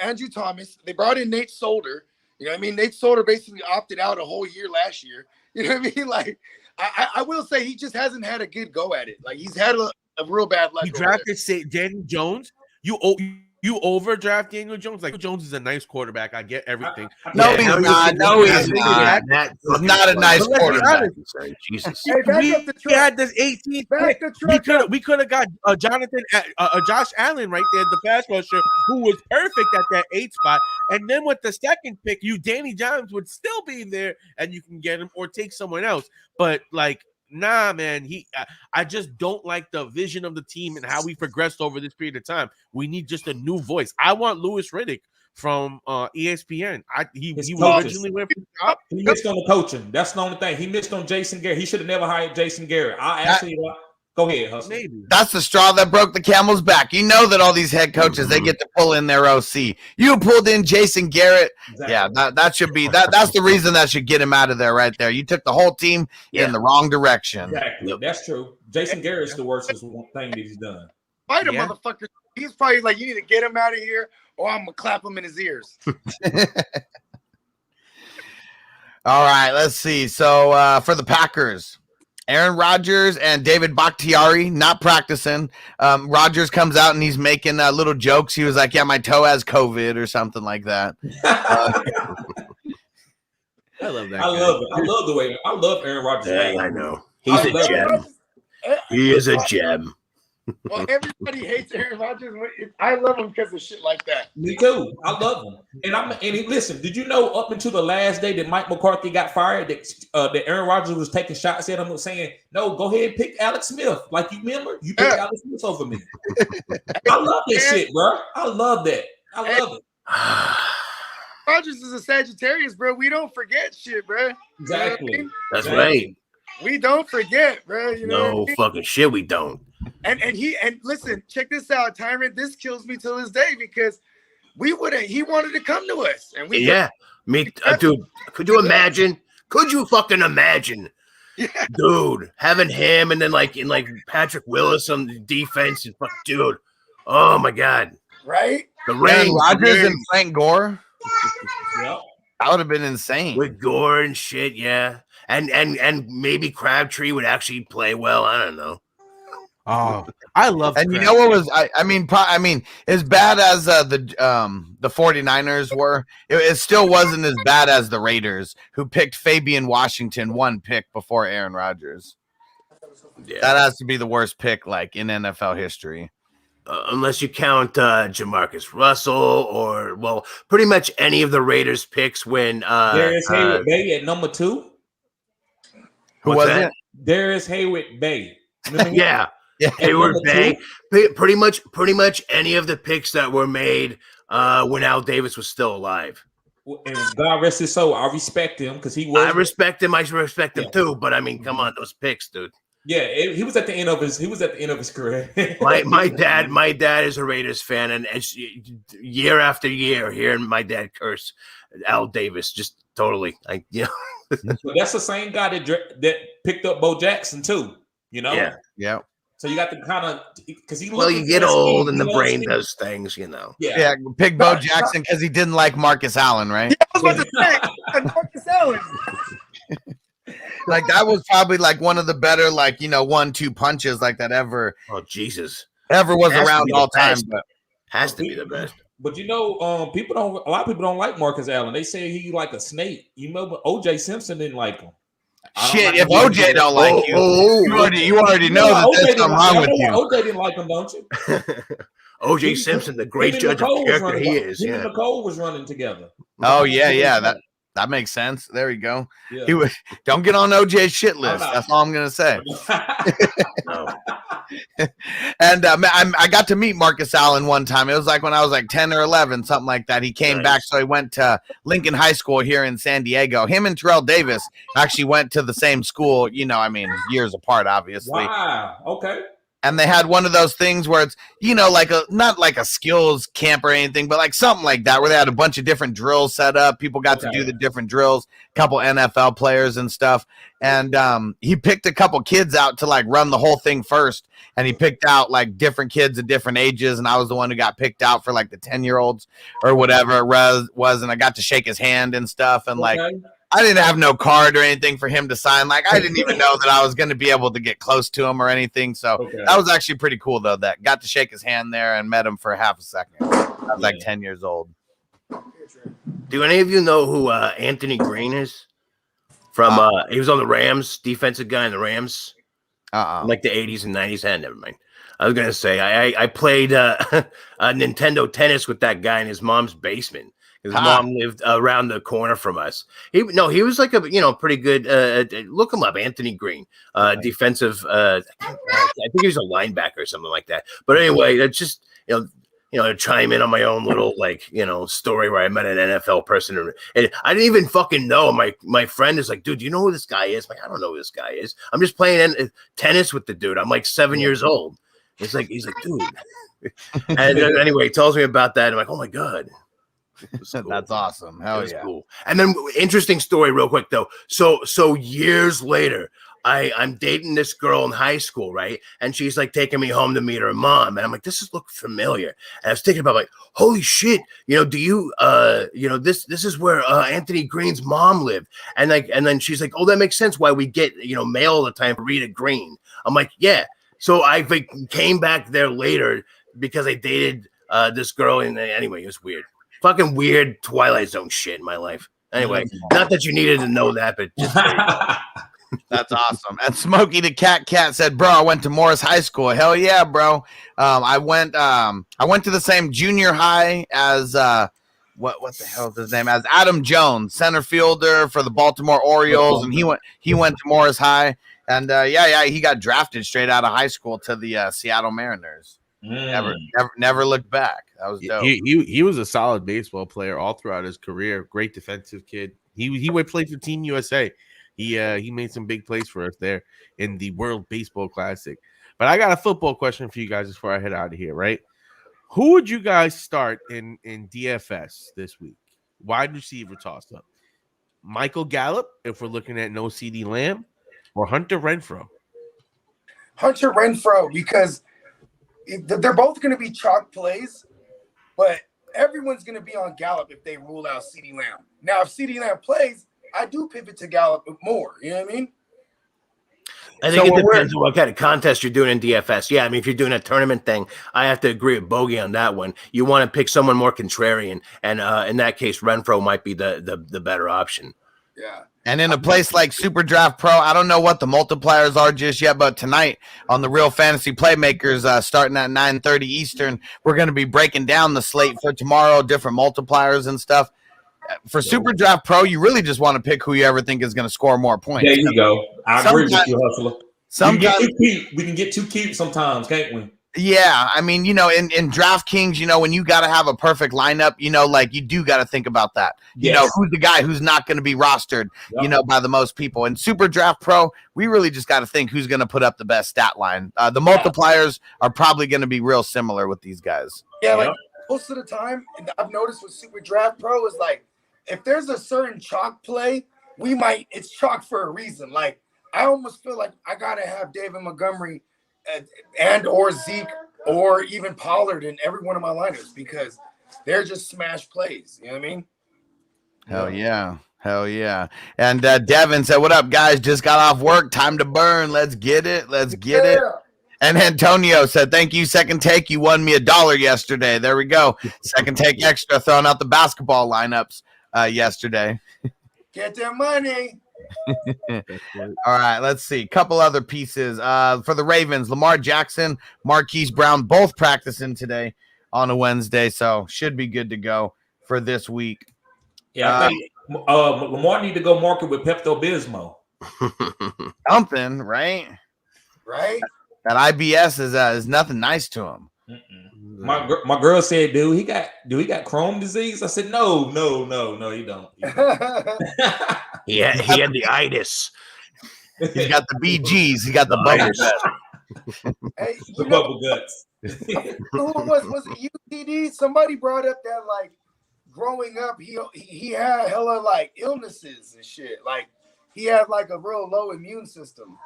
Andrew Thomas. They brought in Nate Solder. You know what I mean? Nate Solder basically opted out a whole year last year. You know what I mean? Like, I will say he just hasn't had a good go at it. Like, he's had a real bad luck. He drafted Daniel Jones. You overdraft Daniel Jones. Like, Jones is a nice quarterback. I get everything. No, he's not. No, he's not. He's not a nice quarterback. Jesus. We had this 18th pick. We could have got Josh Allen right there, the pass rusher, who was perfect at that 8 spot. And then with the second pick, Danny Jones would still be there, and you can get him or take someone else. But nah, man, I just don't like the vision of the team and how we progressed over this period of time. We need just a new voice. I want Louis Riddick from ESPN. He originally went for the top. He missed on the coaching. That's the only thing. He missed on Jason Garrett. He should have never hired Jason Garrett. Go ahead, Hustle. Maybe. That's the straw that broke the camel's back. You know that all these head coaches, they get to pull in their OC. You pulled in Jason Garrett. Exactly. Yeah, that should be that's the reason that should get him out of there right there. You took the whole team in the wrong direction. Exactly. That's true. Jason Garrett's the worst thing that he's done. Fight a motherfucker. He's probably like, you need to get him out of here or I'm gonna clap him in his ears. All right, let's see. So for the Packers, Aaron Rodgers and David Bakhtiari not practicing. Rodgers comes out and he's making little jokes. He was like, yeah, my toe has COVID or something like that. I love that. I love Aaron Rodgers. Yeah, I know. He's a gem. He is a gem. Well, everybody hates Aaron Rodgers. I love him because of shit like that. Me too. I love him. And listen, did you know up until the last day that Mike McCarthy got fired, that Aaron Rodgers was taking shots at him saying, no, go ahead and pick Alex Smith. Like, you remember? You picked Alex Smith over me. I love that shit, bro. I love that. I love it. Rodgers is a Sagittarius, bro. We don't forget shit, bro. Exactly. You know That's right. We don't forget, bro. You know no fucking shit, we don't. And listen, check this out, Tyrant. This kills me till this day because he wanted to come to us, and we dude. Could you imagine? Could you fucking imagine, dude, having him and then in Patrick Willis on the defense and dude, oh my god, right? The ring, Rodgers and Frank Gore. Yep. That would have been insane with Gore and shit, yeah, and maybe Crabtree would actually play well. I don't know. Oh, I love. And you know what was I mean as bad as the 49ers were, it still wasn't as bad as the Raiders, who picked Fabian Washington 1 pick before Aaron Rodgers. Yeah. That has to be the worst pick in NFL history. Unless you count Jamarcus Russell or pretty much any of the Raiders picks when Darius Hayward Bay at number 2. Who was it? Darius Hayward Bay. Yeah. Hayward Bay, pretty much any of the picks that were made when Al Davis was still alive. And God rest his soul, I respect him because he was. I respect him. I respect him too. But I mean, come on, those picks, dude. Yeah, he was at the end of his career. My dad is a Raiders fan, and it's year after year hearing my dad curse Al Davis, just totally. But that's the same guy that picked up Bo Jackson too. Yeah. So you got to kind of because you get old and the brain does things. Yeah. Pick Bo Jackson because he didn't like Marcus Allen, right? Yeah, I was about to say Marcus Allen. Like that was probably like one of the better 1-2 punches like that ever. Oh Jesus! Ever was around all time, but has to be the best. But a lot of people don't like Marcus Allen. They say he like a snake. You remember OJ Simpson didn't like him. Shit, if OJ don't like you already know that there's something wrong with you. OJ didn't like him, don't you? OJ Simpson, the great judge of character he is. Him and Nicole was running together. Oh yeah. That makes sense. There you go. Yeah. Don't get on OJ's shit list. That's all I'm gonna say. And I got to meet Marcus Allen one time. It was like when I was like 10 or 11, something like that. He came back, so he went to Lincoln High School here in San Diego. Him and Terrell Davis actually went to the same school. Years apart, obviously. Wow. Okay. And they had one of those things where it's, not like a skills camp or anything, but like something like that, where they had a bunch of different drills set up. People got to do the different drills, a couple NFL players and stuff. And he picked a couple kids out to like run the whole thing first. And he picked out like different kids at different ages. And I was the one who got picked out for like the 10-year-olds or whatever it was. And I got to shake his hand and stuff. And I didn't have no card or anything for him to sign. Like, I didn't even know that I was going to be able to get close to him or anything. So that was actually pretty cool, though, that got to shake his hand there and met him for half a second. I was like 10 years old. Do any of you know who Anthony Green is? From he was on the Rams, defensive guy in the Rams. Like the 80s and 90s. Never mind. I was going to say, I played Nintendo tennis with that guy in his mom's basement. His mom lived around the corner from us. He was like a pretty good. Look him up, Anthony Green, defensive. I think he was a linebacker or something like that. But anyway, it's just to chime in on my own little story where I met an NFL person and I didn't even fucking know. My friend is like, dude, do you know who this guy is? I'm like, I don't know who this guy is. I'm just playing tennis with the dude. I'm like 7 years old. He's like, dude. And anyway, he tells me about that. I'm like, oh my god. Cool. That's awesome. Hell yeah. Cool. And then interesting story real quick though. So years later, I'm dating this girl in high school, right? And she's like taking me home to meet her mom. And I'm like, this looks familiar. And I was thinking about like, holy shit, do you this is where Anthony Green's mom lived. And then she's like, oh, that makes sense why we get mail all the time for Rita Green. I'm like, yeah. So I came back there later because I dated this girl, and anyway, it was weird. Fucking weird Twilight Zone shit in my life. Anyway, not that you needed to know that, but just that's awesome. And Smokey the Cat said, "Bro, I went to Morris High School. Hell yeah, bro. I went to the same junior high as what the hell is his name? As Adam Jones, center fielder for the Baltimore Orioles, and he went to Morris High, and he got drafted straight out of high school to the Seattle Mariners. Never looked back. That was dope. He was a solid baseball player all throughout his career. Great defensive kid. He would play for Team USA. He made some big plays for us there in the World Baseball Classic. But I got a football question for you guys before I head out of here, right? Who would you guys start in DFS this week? Wide receiver toss up. Michael Gallup, if we're looking at no CD Lamb, or Hunter Renfrow? Hunter Renfrow, because they're both going to be chalk plays, but everyone's going to be on Gallup if they rule out CD Lamb. Now, if CD Lamb plays, I do pivot to Gallup more. You know what I mean? I think it depends on what kind of contest you're doing in DFS. Yeah, I mean, if you're doing a tournament thing, I have to agree with Bogey on that one. You want to pick someone more contrarian, and in that case, Renfrow might be the better option. Yeah. And in a place like Super Draft Pro, I don't know what the multipliers are just yet, but tonight on the Real Fantasy Playmakers, starting at 9:30 Eastern, we're going to be breaking down the slate for tomorrow, different multipliers and stuff. For Super Draft Pro, you really just want to pick who you ever think is going to score more points. There you go. I agree with you, Hustler. Sometimes we can get too cute sometimes, can't we? Yeah, I mean, in DraftKings, when you got to have a perfect lineup, like you do got to think about that. Who's the guy who's not going to be rostered, by the most people. And Super Draft Pro, we really just got to think who's going to put up the best stat line. The multipliers are probably going to be real similar with these guys. Yeah, like most of the time, I've noticed with Super Draft Pro is like, if there's a certain chalk play, it's chalk for a reason. Like, I almost feel like I got to have David Montgomery and or Zeke or even Pollard in every one of my lineups because they're just smash plays. You know what I mean? Hell yeah. And Devin said, what up, guys? Just got off work. Time to burn. Let's get it. And Antonio said, thank you, Second Take. You won me $1 yesterday. There we go. Second Take Extra, throwing out the basketball lineups yesterday. Get their money. All right, let's see. A couple other pieces. For the Ravens, Lamar Jackson, Marquise Brown, both practicing today on a Wednesday, so should be good to go for this week. Yeah, I think Lamar need to go market with Pepto-Bismol. Something, right? Right? That IBS is nothing nice to him. My girl said, "Do he got Crohn's disease?" I said, "No, he don't." He had the itis. He's got the BGs. He got the bubble guts. Hey, the bubble guts. Who was it UTD? Somebody brought up that like growing up, he had hella like illnesses and shit. Like he had like a real low immune system.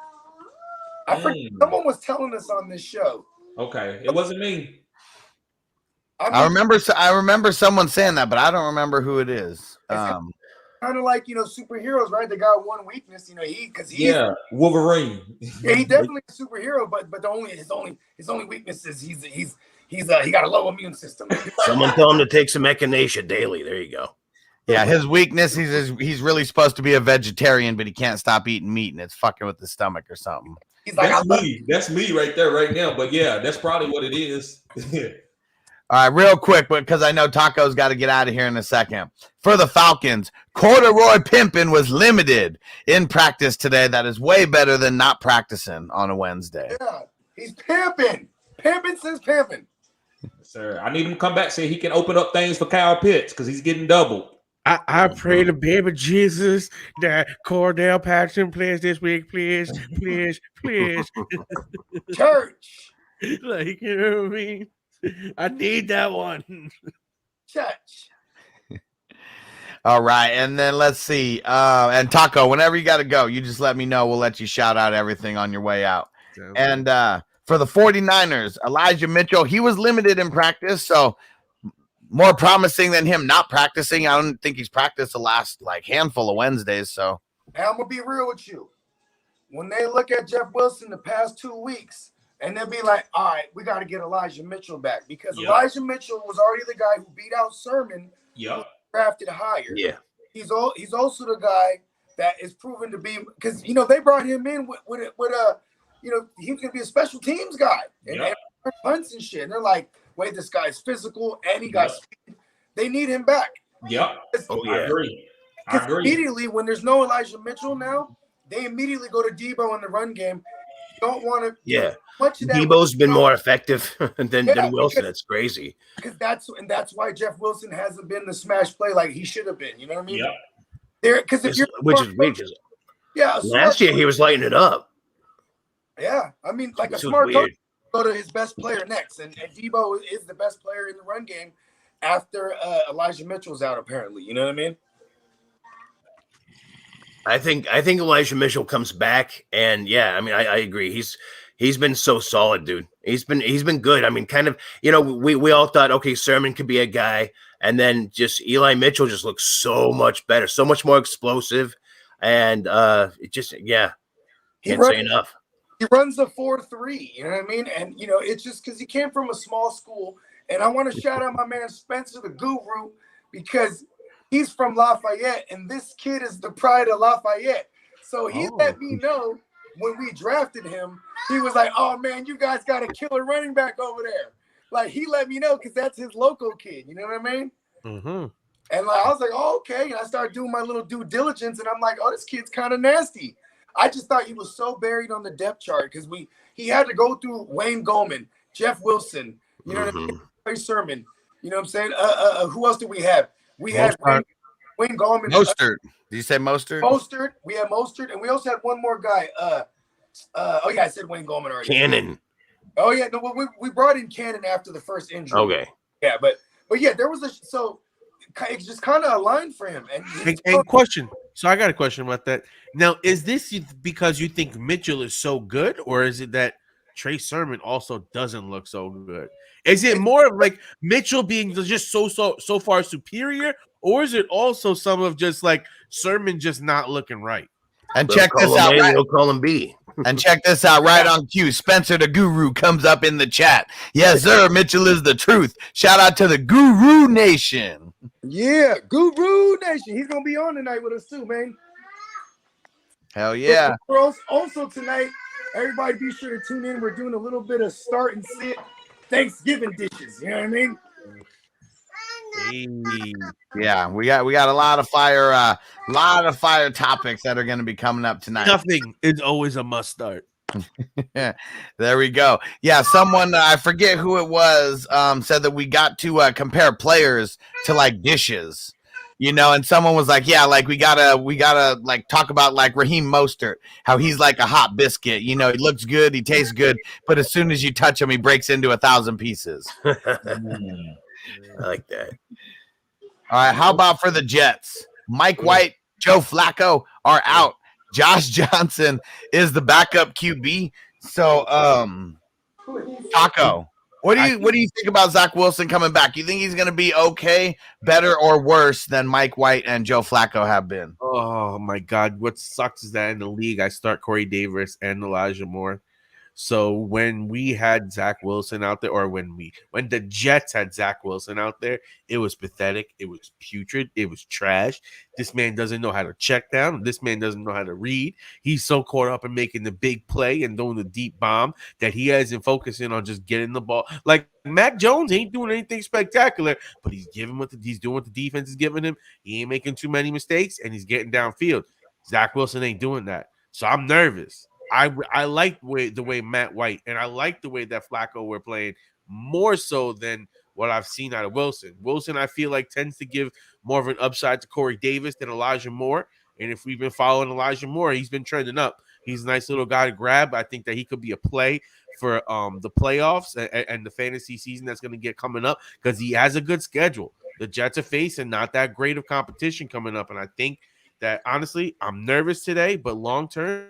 I forget, someone was telling us on this show. Okay, it wasn't me. I remember someone saying that, but I don't remember who it is. Kind of like superheroes, right? They got one weakness, he's Wolverine. Yeah, he definitely a superhero, but his only weakness is he got a low immune system. Someone tell him to take some echinacea daily. There you go. Yeah, his weakness, he's really supposed to be a vegetarian, but he can't stop eating meat, and it's fucking with the stomach or something. He's like, that's me right there, right now. But yeah, that's probably what it is. All right, real quick, because I know Taco's got to get out of here in a second. For the Falcons, Corduroy Pimpin was limited in practice today. That is way better than not practicing on a Wednesday. Yeah, he's pimping. Pimping says pimping. Sir, I need him to come back so he can open up things for Kyle Pitts because he's getting doubled. I pray to baby Jesus that Cordell Patterson plays this week, please. Church. Like, you know what I mean? I need that one. Church. All right, and then let's see. And Taco, whenever you got to go, you just let me know. We'll let you shout out everything on your way out. And for the 49ers, Elijah Mitchell, he was limited in practice, so more promising than him not practicing. I don't think he's practiced the last handful of Wednesdays. So and I'm gonna be real with you. When they look at Jeff Wilson the past 2 weeks, and they'll be like, all right, we got to get Elijah Mitchell back because Elijah Mitchell was already the guy who beat out Sermon, drafted higher. Yeah, he's also the guy that is proven to be because they brought him in with he was gonna be a special teams guy and punts and shit. And they're like, wait, this guy's physical and he got speed. They need him back. Yeah. I agree. Immediately when there's no Elijah Mitchell now, they immediately go to Debo in the run game. Don't want to. Yeah. Debo's been more effective than Wilson. That's crazy. Because that's why Jeff Wilson hasn't been the smash play like he should have been. You know what I mean? Yeah. Because if you're which is last year he was lighting it up. Yeah, I mean, like a smart coach go to his best player next, and Debo is the best player in the run game after Elijah Mitchell's out. Apparently, you know what I mean? I think Elijah Mitchell comes back, and I agree. He's been so solid, dude. He's been good. I mean, kind of, we all thought, okay, Sermon could be a guy, and then just Eli Mitchell just looks so much better, so much more explosive, and it just can't say enough. He runs a 4.3, you know what I mean? And, it's just because he came from a small school. And I want to shout out my man Spencer, the guru, because he's from Lafayette. And this kid is the pride of Lafayette. So he let me know when we drafted him. He was like, oh, man, you guys got a killer running back over there. Like, he let me know because that's his local kid. You know what I mean? Mm-hmm. And I was like, oh, okay. And I started doing my little due diligence. And I'm like, oh, this kid's kind of nasty. I just thought he was so buried on the depth chart because he had to go through Wayne Goldman, Jeff Wilson. You know what I Mm-hmm. mean? Trey Sermon. You know what I'm saying? Who else do we have? We had Wayne Gallman. Mostert. Did you say Mostert? Mostert. We had Mostert, and we also had one more guy. Oh yeah, I said Wayne Gallman already. Cannon. Oh yeah, no, we brought in Cannon after the first injury. Okay. Yeah, but yeah, there was it just kind of aligned for him. And question. So I got a question about that. Now, is this because you think Mitchell is so good, or is it that Trey Sermon also doesn't look so good? Is it more of like Mitchell being just so far superior, or is it also some of just like Sermon just not looking right? And check this out. We'll call him B. And check this out right on cue. Spencer the Guru comes up in the chat. Yes, sir. Mitchell is the truth. Shout out to the Guru Nation. Yeah, Guru Nation. He's gonna be on tonight with us too, man. Hell yeah. Also tonight, everybody be sure to tune in. We're doing a little bit of start and sit Thanksgiving dishes. You know what I mean? Hey. Yeah, we got a lot of fire topics that are going to be coming up tonight. Nothing is always a must start. There we go. Yeah, someone I forget who it was said that we got to compare players to like dishes, you know, and someone was like, yeah, like we gotta like talk about like Raheem Mostert, how he's like a hot biscuit, you know, he looks good, he tastes good, but as soon as you touch him, he breaks into 1,000 pieces. I like that. All right, how about for the Jets? Mike White, Joe Flacco are out. Josh Johnson is the backup QB. So, Taco, what do you think about Zach Wilson coming back? You think he's going to be okay, better, or worse than Mike White and Joe Flacco have been? Oh my God! What sucks is that in the league, I start Corey Davis and Elijah Moore. So when we had Zach Wilson out there, or when the Jets had Zach Wilson out there, it was pathetic. It was putrid. It was trash. This man doesn't know how to check down. This man doesn't know how to read. He's so caught up in making the big play and doing the deep bomb that he hasn't focusing on just getting the ball. Like Mac Jones ain't doing anything spectacular, but he's doing what the defense is giving him. He ain't making too many mistakes, and he's getting downfield. Zach Wilson ain't doing that. So I'm nervous. I like the way Matt White and I like the way that Flacco were playing more so than what I've seen out of Wilson. Wilson, I feel like, tends to give more of an upside to Corey Davis than Elijah Moore. And if we've been following Elijah Moore, he's been trending up. He's a nice little guy to grab. I think that he could be a play for the playoffs and the fantasy season that's going to get coming up because he has a good schedule. The Jets are facing not that great of competition coming up. And I think that, honestly, I'm nervous today, but long term,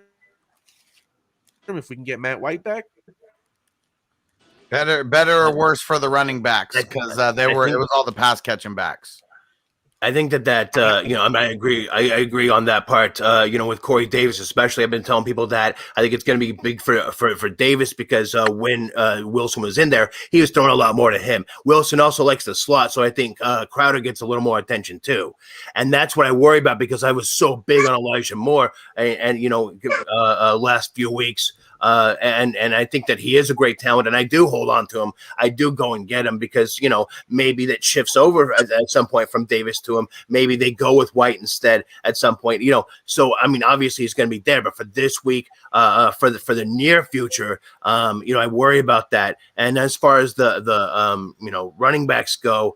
if we can get Matt White back, better or worse for the running backs because it was all the pass catching backs. I think that I agree. I agree on that part. With Corey Davis, especially, I've been telling people that I think it's going to be big for Davis because when Wilson was in there, he was throwing a lot more to him. Wilson also likes the slot, so I think Crowder gets a little more attention too, and that's what I worry about because I was so big on Elijah Moore and last few weeks. And I think that he is a great talent, and I do hold on to him. I do go and get him because maybe that shifts over at some point from Davis to him. Maybe they go with White instead at some point. So I mean, obviously he's going to be there, but for this week, for the near future, I worry about that. And as far as the running backs go.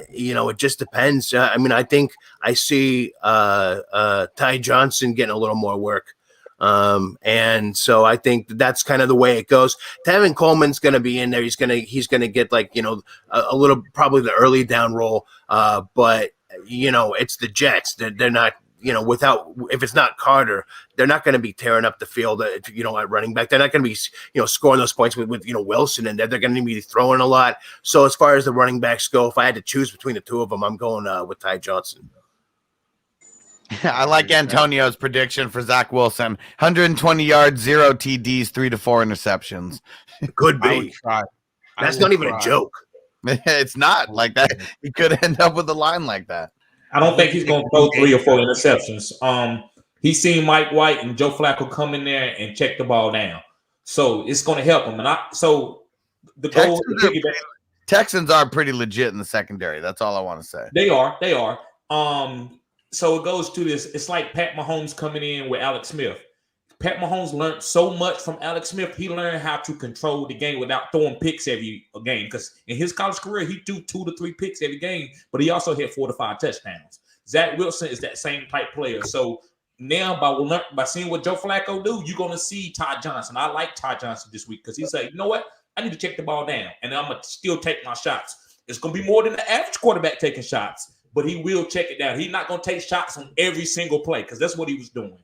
It just depends. I think I see Ty Johnson getting a little more work. And so I think that's kind of the way it goes. Tevin Coleman's going to be in there. He's going to get a little, probably the early down roll. But it's the Jets. They're not, if it's not Carter, they're not going to be tearing up the field, at running back. They're not going to be, scoring those points with Wilson in there. They're going to be throwing a lot. So as far as the running backs go, if I had to choose between the two of them, I'm going with Ty Johnson. I like Antonio's prediction for Zach Wilson. 120 yards, 0 TDs, 3 to 4 interceptions. Could be. That's not even a joke. It's not like that. He could end up with a line like that. I don't think he's going to throw 3 or 4 interceptions. He's seen Mike White and Joe Flacco come in there and check the ball down. So it's going to help him. And the goal Texans are pretty legit in the secondary. That's all I want to say. They are. So it goes to this. It's like Pat Mahomes coming in with Alex Smith. Pat Mahomes learned so much from Alex Smith. He learned how to control the game without throwing picks every game. Because in his college career, he threw 2 to 3 picks every game, but he also had 4 to 5 touchdowns. Zach Wilson is that same type player. So now by seeing what Joe Flacco do, you're going to see Todd Johnson. I like Todd Johnson this week because he said, you know what? I need to check the ball down, and I'm going to still take my shots. It's going to be more than the average quarterback taking shots, but he will check it down. He's not going to take shots on every single play because that's what he was doing.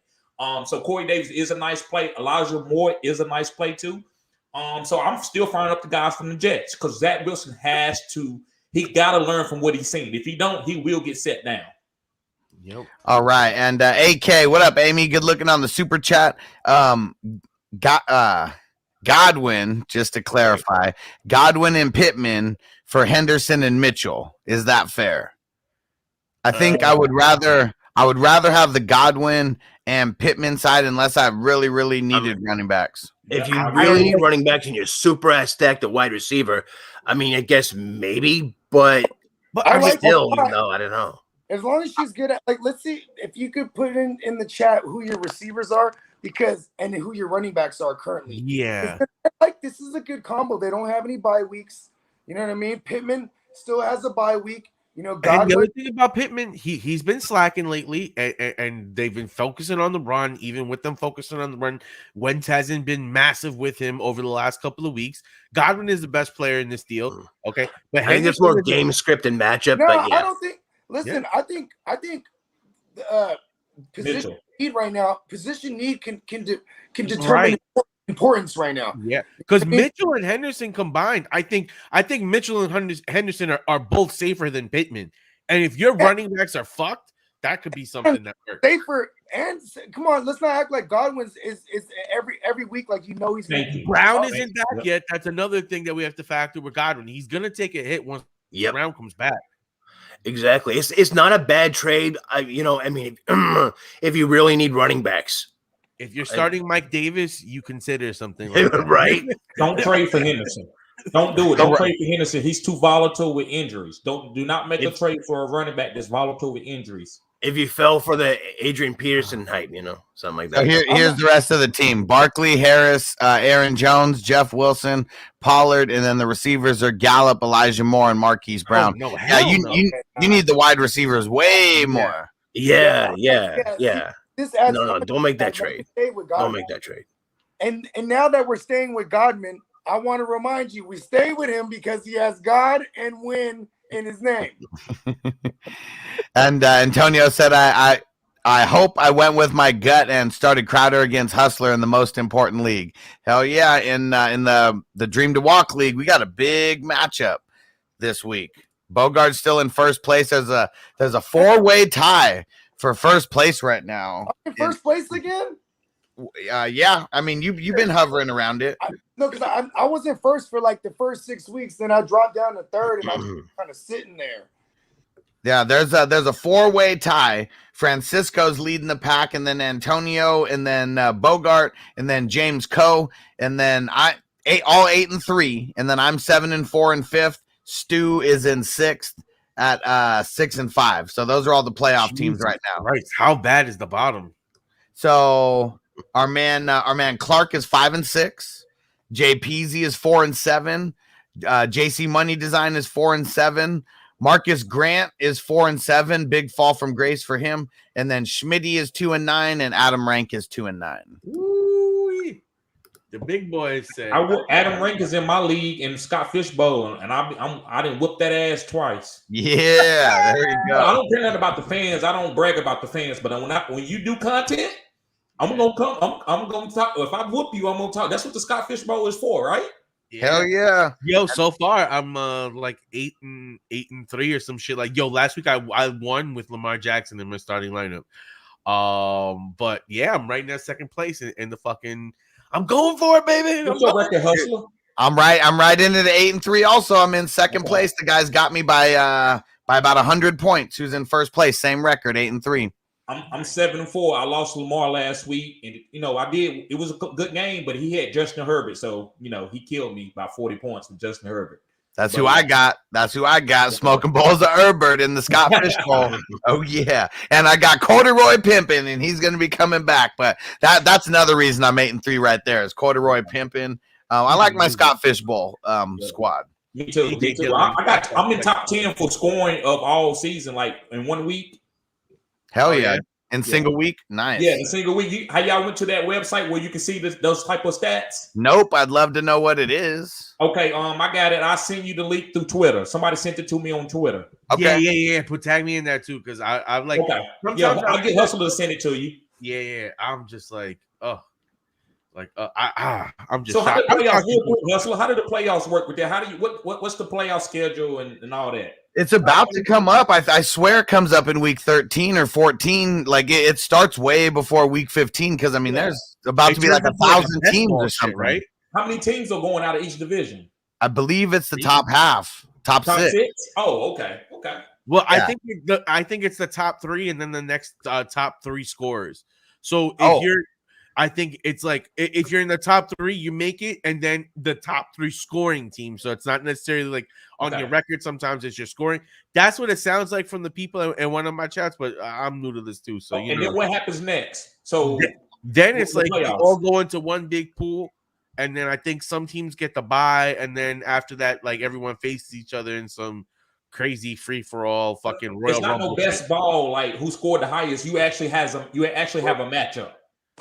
So Corey Davis is a nice play. Elijah Moore is a nice play too. So I'm still firing up the guys from the Jets because Zach Wilson he got to learn from what he's seen. If he don't, he will get set down. Yep. All right. And AK, what up, Amy? Good looking on the super chat. Godwin, just to clarify, Godwin and Pittman for Henderson and Mitchell. Is that fair? I think I would rather have the Godwin and Pittman side unless I really, really needed running backs. If you really need running backs and you're super ass stacked at wide receiver, I mean, I guess maybe, but I like still, I don't know. As long as she's good at, like, let's see if you could put in the chat who your receivers are and who your running backs are currently. Yeah. Like, this is a good combo. They don't have any bye weeks. You know what I mean? Pittman still has a bye week. You know, And the other thing about Pittman, he's been slacking lately, and they've been focusing on the run. Even with them focusing on the run, Wentz hasn't been massive with him over the last couple of weeks. Godwin is the best player in this deal. Okay, but I think it's more game script and matchup. No, but yeah. I don't think. Listen, I think position need right now. Position need can determine importance right now. Yeah, because Mitchell and Henderson combined, I think Mitchell and Henderson are both safer than Pittman. And if your running backs are fucked, that could be something that works. Safer and come on, let's not act like Godwin's is every week like he's Brown isn't back yet. That's another thing that we have to factor with Godwin. He's gonna take a hit once Brown comes back. Exactly. It's not a bad trade. I mean, if you really need running backs. If you're starting Mike Davis, you consider something like that. Right? Don't trade for Henderson. Don't do it. Don't trade for Henderson. He's too volatile with injuries. Do not make a trade for a running back that's volatile with injuries. If you fell for the Adrian Peterson hype, something like that. So here's the rest of the team: Barkley, Harris, Aaron Jones, Jeff Wilson, Pollard, and then the receivers are Gallup, Elijah Moore, and Marquise Brown. Oh, no, you need the wide receivers way more. Yeah. No, don't make that trade. Don't make that trade. And now that we're staying with Godwin, I want to remind you, we stay with him because he has God and win in his name. And Antonio said, I hope I went with my gut and started Crowder against Hustler in the most important league. Hell yeah. In the Dream to Walk league, we got a big matchup this week. Bogard's still in first place. There's a 4-way tie for first place right now. In first place again? Yeah. I mean, you've been hovering around it. No, because I was in first for like the first 6 weeks, then I dropped down to third, and I was kind of sitting there. Yeah, there's a 4-way tie. Francisco's leading the pack, and then Antonio, and then Bogart, and then James Coe, and then all 8-3, and then I'm 7-4 in fifth. Stu is in sixth at 6-5. So those are all the playoff teams right now. Right? How bad is the bottom? So our man Clark is 5-6. Jay Peasy is 4-7. JC Money Design is 4-7. Marcus Grant is 4-7. Big fall from grace for him. And then Schmitty is 2-9, and Adam Rank is 2-9. Ooh, the big boys say. Adam Rank is in my league in Scott Fishbowl, and I didn't whoop that ass twice. Yeah, there you go. I don't care nothing about the fans. I don't brag about the fans, but when you do content, I'm gonna come. I'm gonna talk. If I whoop you, I'm gonna talk. That's what the Scott Fishbowl is for, right? Hell yeah. Yo, so far I'm like 8-3 or some shit. Like, yo, last week I won with Lamar Jackson in my starting lineup. But yeah, I'm right in that second place in the fucking. I'm going for it, baby. What's your record, Hustler? I'm right into the 8-3. Also, I'm in second place. The guys got me by about 100 points. Who's in first place? Same record, 8-3. I'm 7-4. I lost Lamar last week, and I did. It was a good game, but he had Justin Herbert, so he killed me by 40 points with Justin Herbert. That's who I got. Smoking bowls of Herbert in the Scott Fish Bowl. Oh yeah, and I got Corduroy Pimpin, and he's going to be coming back. But that's another reason I'm 8-3 right there is Corduroy Pimpin. I like my Scott Fish Bowl squad. Me too. I'm in top 10 for scoring of all season, like in 1 week. Hell yeah. In single week? Nice. Yeah, in single week. How y'all went to that website where you can see those type of stats? Nope. I'd love to know what it is. Okay, I got it. I'll send you the link through Twitter. Somebody sent it to me on Twitter. Okay. Yeah. Tag me in there too, because I'm like, okay. Yeah, I'll get Hustler to send it to you. Yeah. I'm just like, I'm just. So how did the playoffs work with that? How do you what's the playoff schedule and all that? It's about to come up. I swear it comes up in week 13 or 14. Like it starts way before week 15 because there's about to be like 1,000 teams or something, right? How many teams are going out of each division? I believe it's the top half, top six. Oh, okay. Well, yeah. I think it's the top 3 and then the next top 3 scorers. So I think it's like if you're in the top 3, you make it, and then the top 3 scoring team. So it's not necessarily like on your record. Sometimes it's your scoring. That's what it sounds like from the people in one of my chats. But I'm new to this too, so and then what happens next? So then it's like we all go into one big pool, and then I think some teams get the bye, and then after that, like everyone faces each other in some crazy free for all fucking Royal Rumble. It's not no best ball like who scored the highest. You actually have a matchup.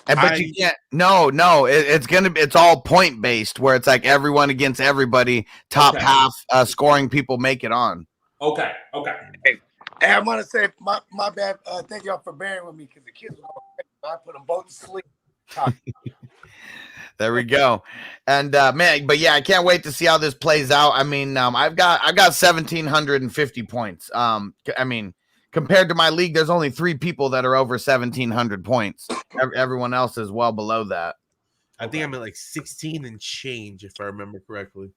But you can't. No. It's all point based, where it's like everyone against everybody. Top half scoring people make it on. Okay. Hey, I want to say my bad. Thank y'all for bearing with me because the kids were going crazy. I put them both to sleep. There we go. And man, but yeah, I can't wait to see how this plays out. I mean, I've got 1,750 points. Compared to my league, there's only 3 people that are over 1,700 points. Everyone else is well below that. I think I'm at like 16 and change, if I remember correctly.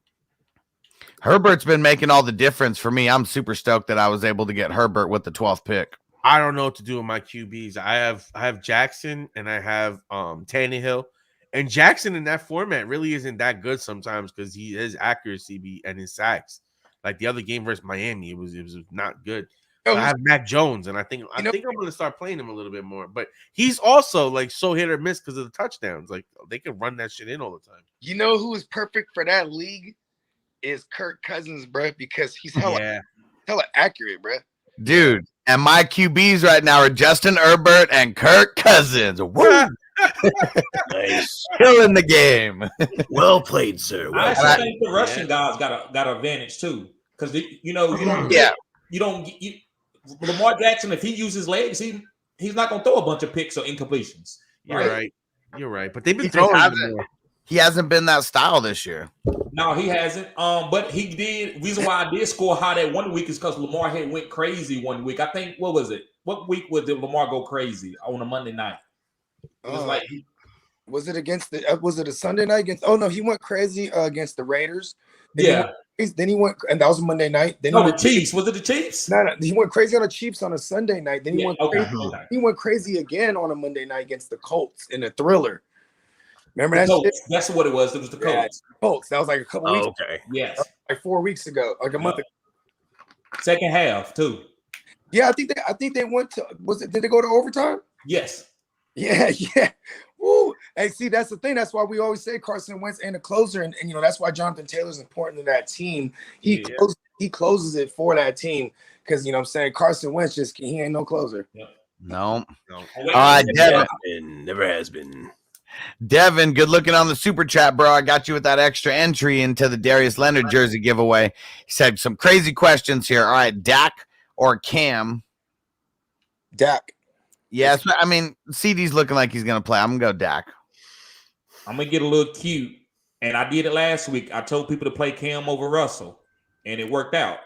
Herbert's been making all the difference for me. I'm super stoked that I was able to get Herbert with the 12th pick. I don't know what to do with my QBs. I have Jackson and I have Tannehill. And Jackson in that format really isn't that good sometimes because his accuracy and his sacks. Like the other game versus Miami, it was not good. I have Mac Jones, and I think I'm going to start playing him a little bit more. But he's also like so hit or miss because of the touchdowns. Like they can run that shit in all the time. You know who is perfect for that league is Kirk Cousins, bro, because he's hella accurate, bro. Dude, and my QBs right now are Justin Herbert and Kirk Cousins. Woo! Nice, killing the game. Well played, sir. I actually think the Russian guys got an advantage too, because Lamar Jackson, if he uses legs, he's not going to throw a bunch of picks or incompletions. You're right. But they've been throwing. He hasn't been that style this year. No, he hasn't. But he did. Reason why I did score high that 1 week is because Lamar had went crazy 1 week. I think what was it? What week did Lamar go crazy on a Monday night? It was was it against was it a Sunday night against? Oh no, he went crazy against the Raiders. Then he went, and that was Monday night. Then the Chiefs. Was it the Chiefs? No, he went crazy on the Chiefs on a Sunday night. Then he went crazy again on a Monday night against the Colts in a thriller. Remember that shit? That's what it was. It was the Colts. Colts. That was like a couple weeks. Okay. Yes. Like 4 weeks ago, like a month ago. Second half too. Yeah, I think they went to. Did they go to overtime? Yes. Yeah. Woo. Hey, see, that's the thing. That's why we always say Carson Wentz ain't a closer, and that's why Jonathan Taylor's important to that team. He closes it for that team because what I'm saying, Carson Wentz he ain't no closer. Yep. No. Never has been. Devin, good looking on the super chat, bro. I got you with that extra entry into the Darius Leonard jersey giveaway. He said some crazy questions here. All right, Dak or Cam? Dak. Yes, I mean, CD's looking like he's going to play. I'm going to go Dak. I'm going to get a little cute, and I did it last week. I told people to play Cam over Russell, and it worked out.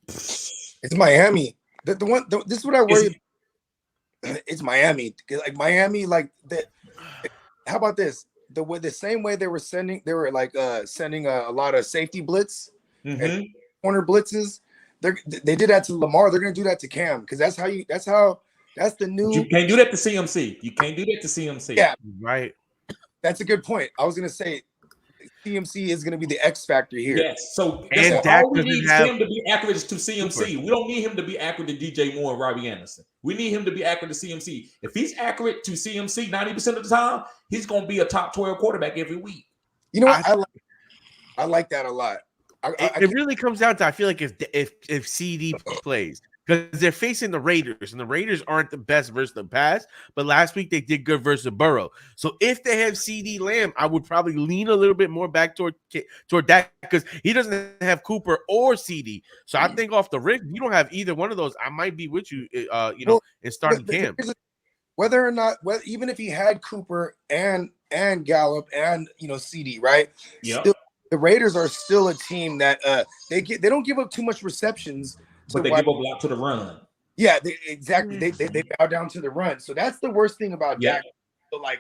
It's Miami. This is what I worry. It's Miami. Like Miami, like that. How about this? The same way they were sending a lot of safety blitz and corner blitzes. They did that to Lamar. They're gonna do that to Cam because that's the new. You can't do that to CMC. You can't do that to CMC. Yeah, right. That's a good point. I was gonna say CMC is going to be the X factor here. Yes. So And all Dak we doesn't need is have him to be accurate to CMC. Cooper. We don't need him to be accurate to DJ Moore and Robbie Anderson. We need him to be accurate to CMC. If he's accurate to CMC 90% of the time, he's going to be a top 12 quarterback every week. You know what? I like that a lot. It really comes down to, I feel like if CD plays, because they're facing the Raiders, and the Raiders aren't the best versus the pass, but last week they did good versus Burrow. So if they have CD Lamb, I would probably lean a little bit more back toward Dak, because he doesn't have Cooper or CD. So I think off the rip, you don't have either one of those, I might be with you, in starting Cam. Whether or not, even if he had Cooper and Gallup and CD, right? Yeah. The Raiders are still a team that they don't give up too much receptions, but they give up a lot to the run. Yeah, exactly. They bow down to the run. So that's the worst thing about Dak. So I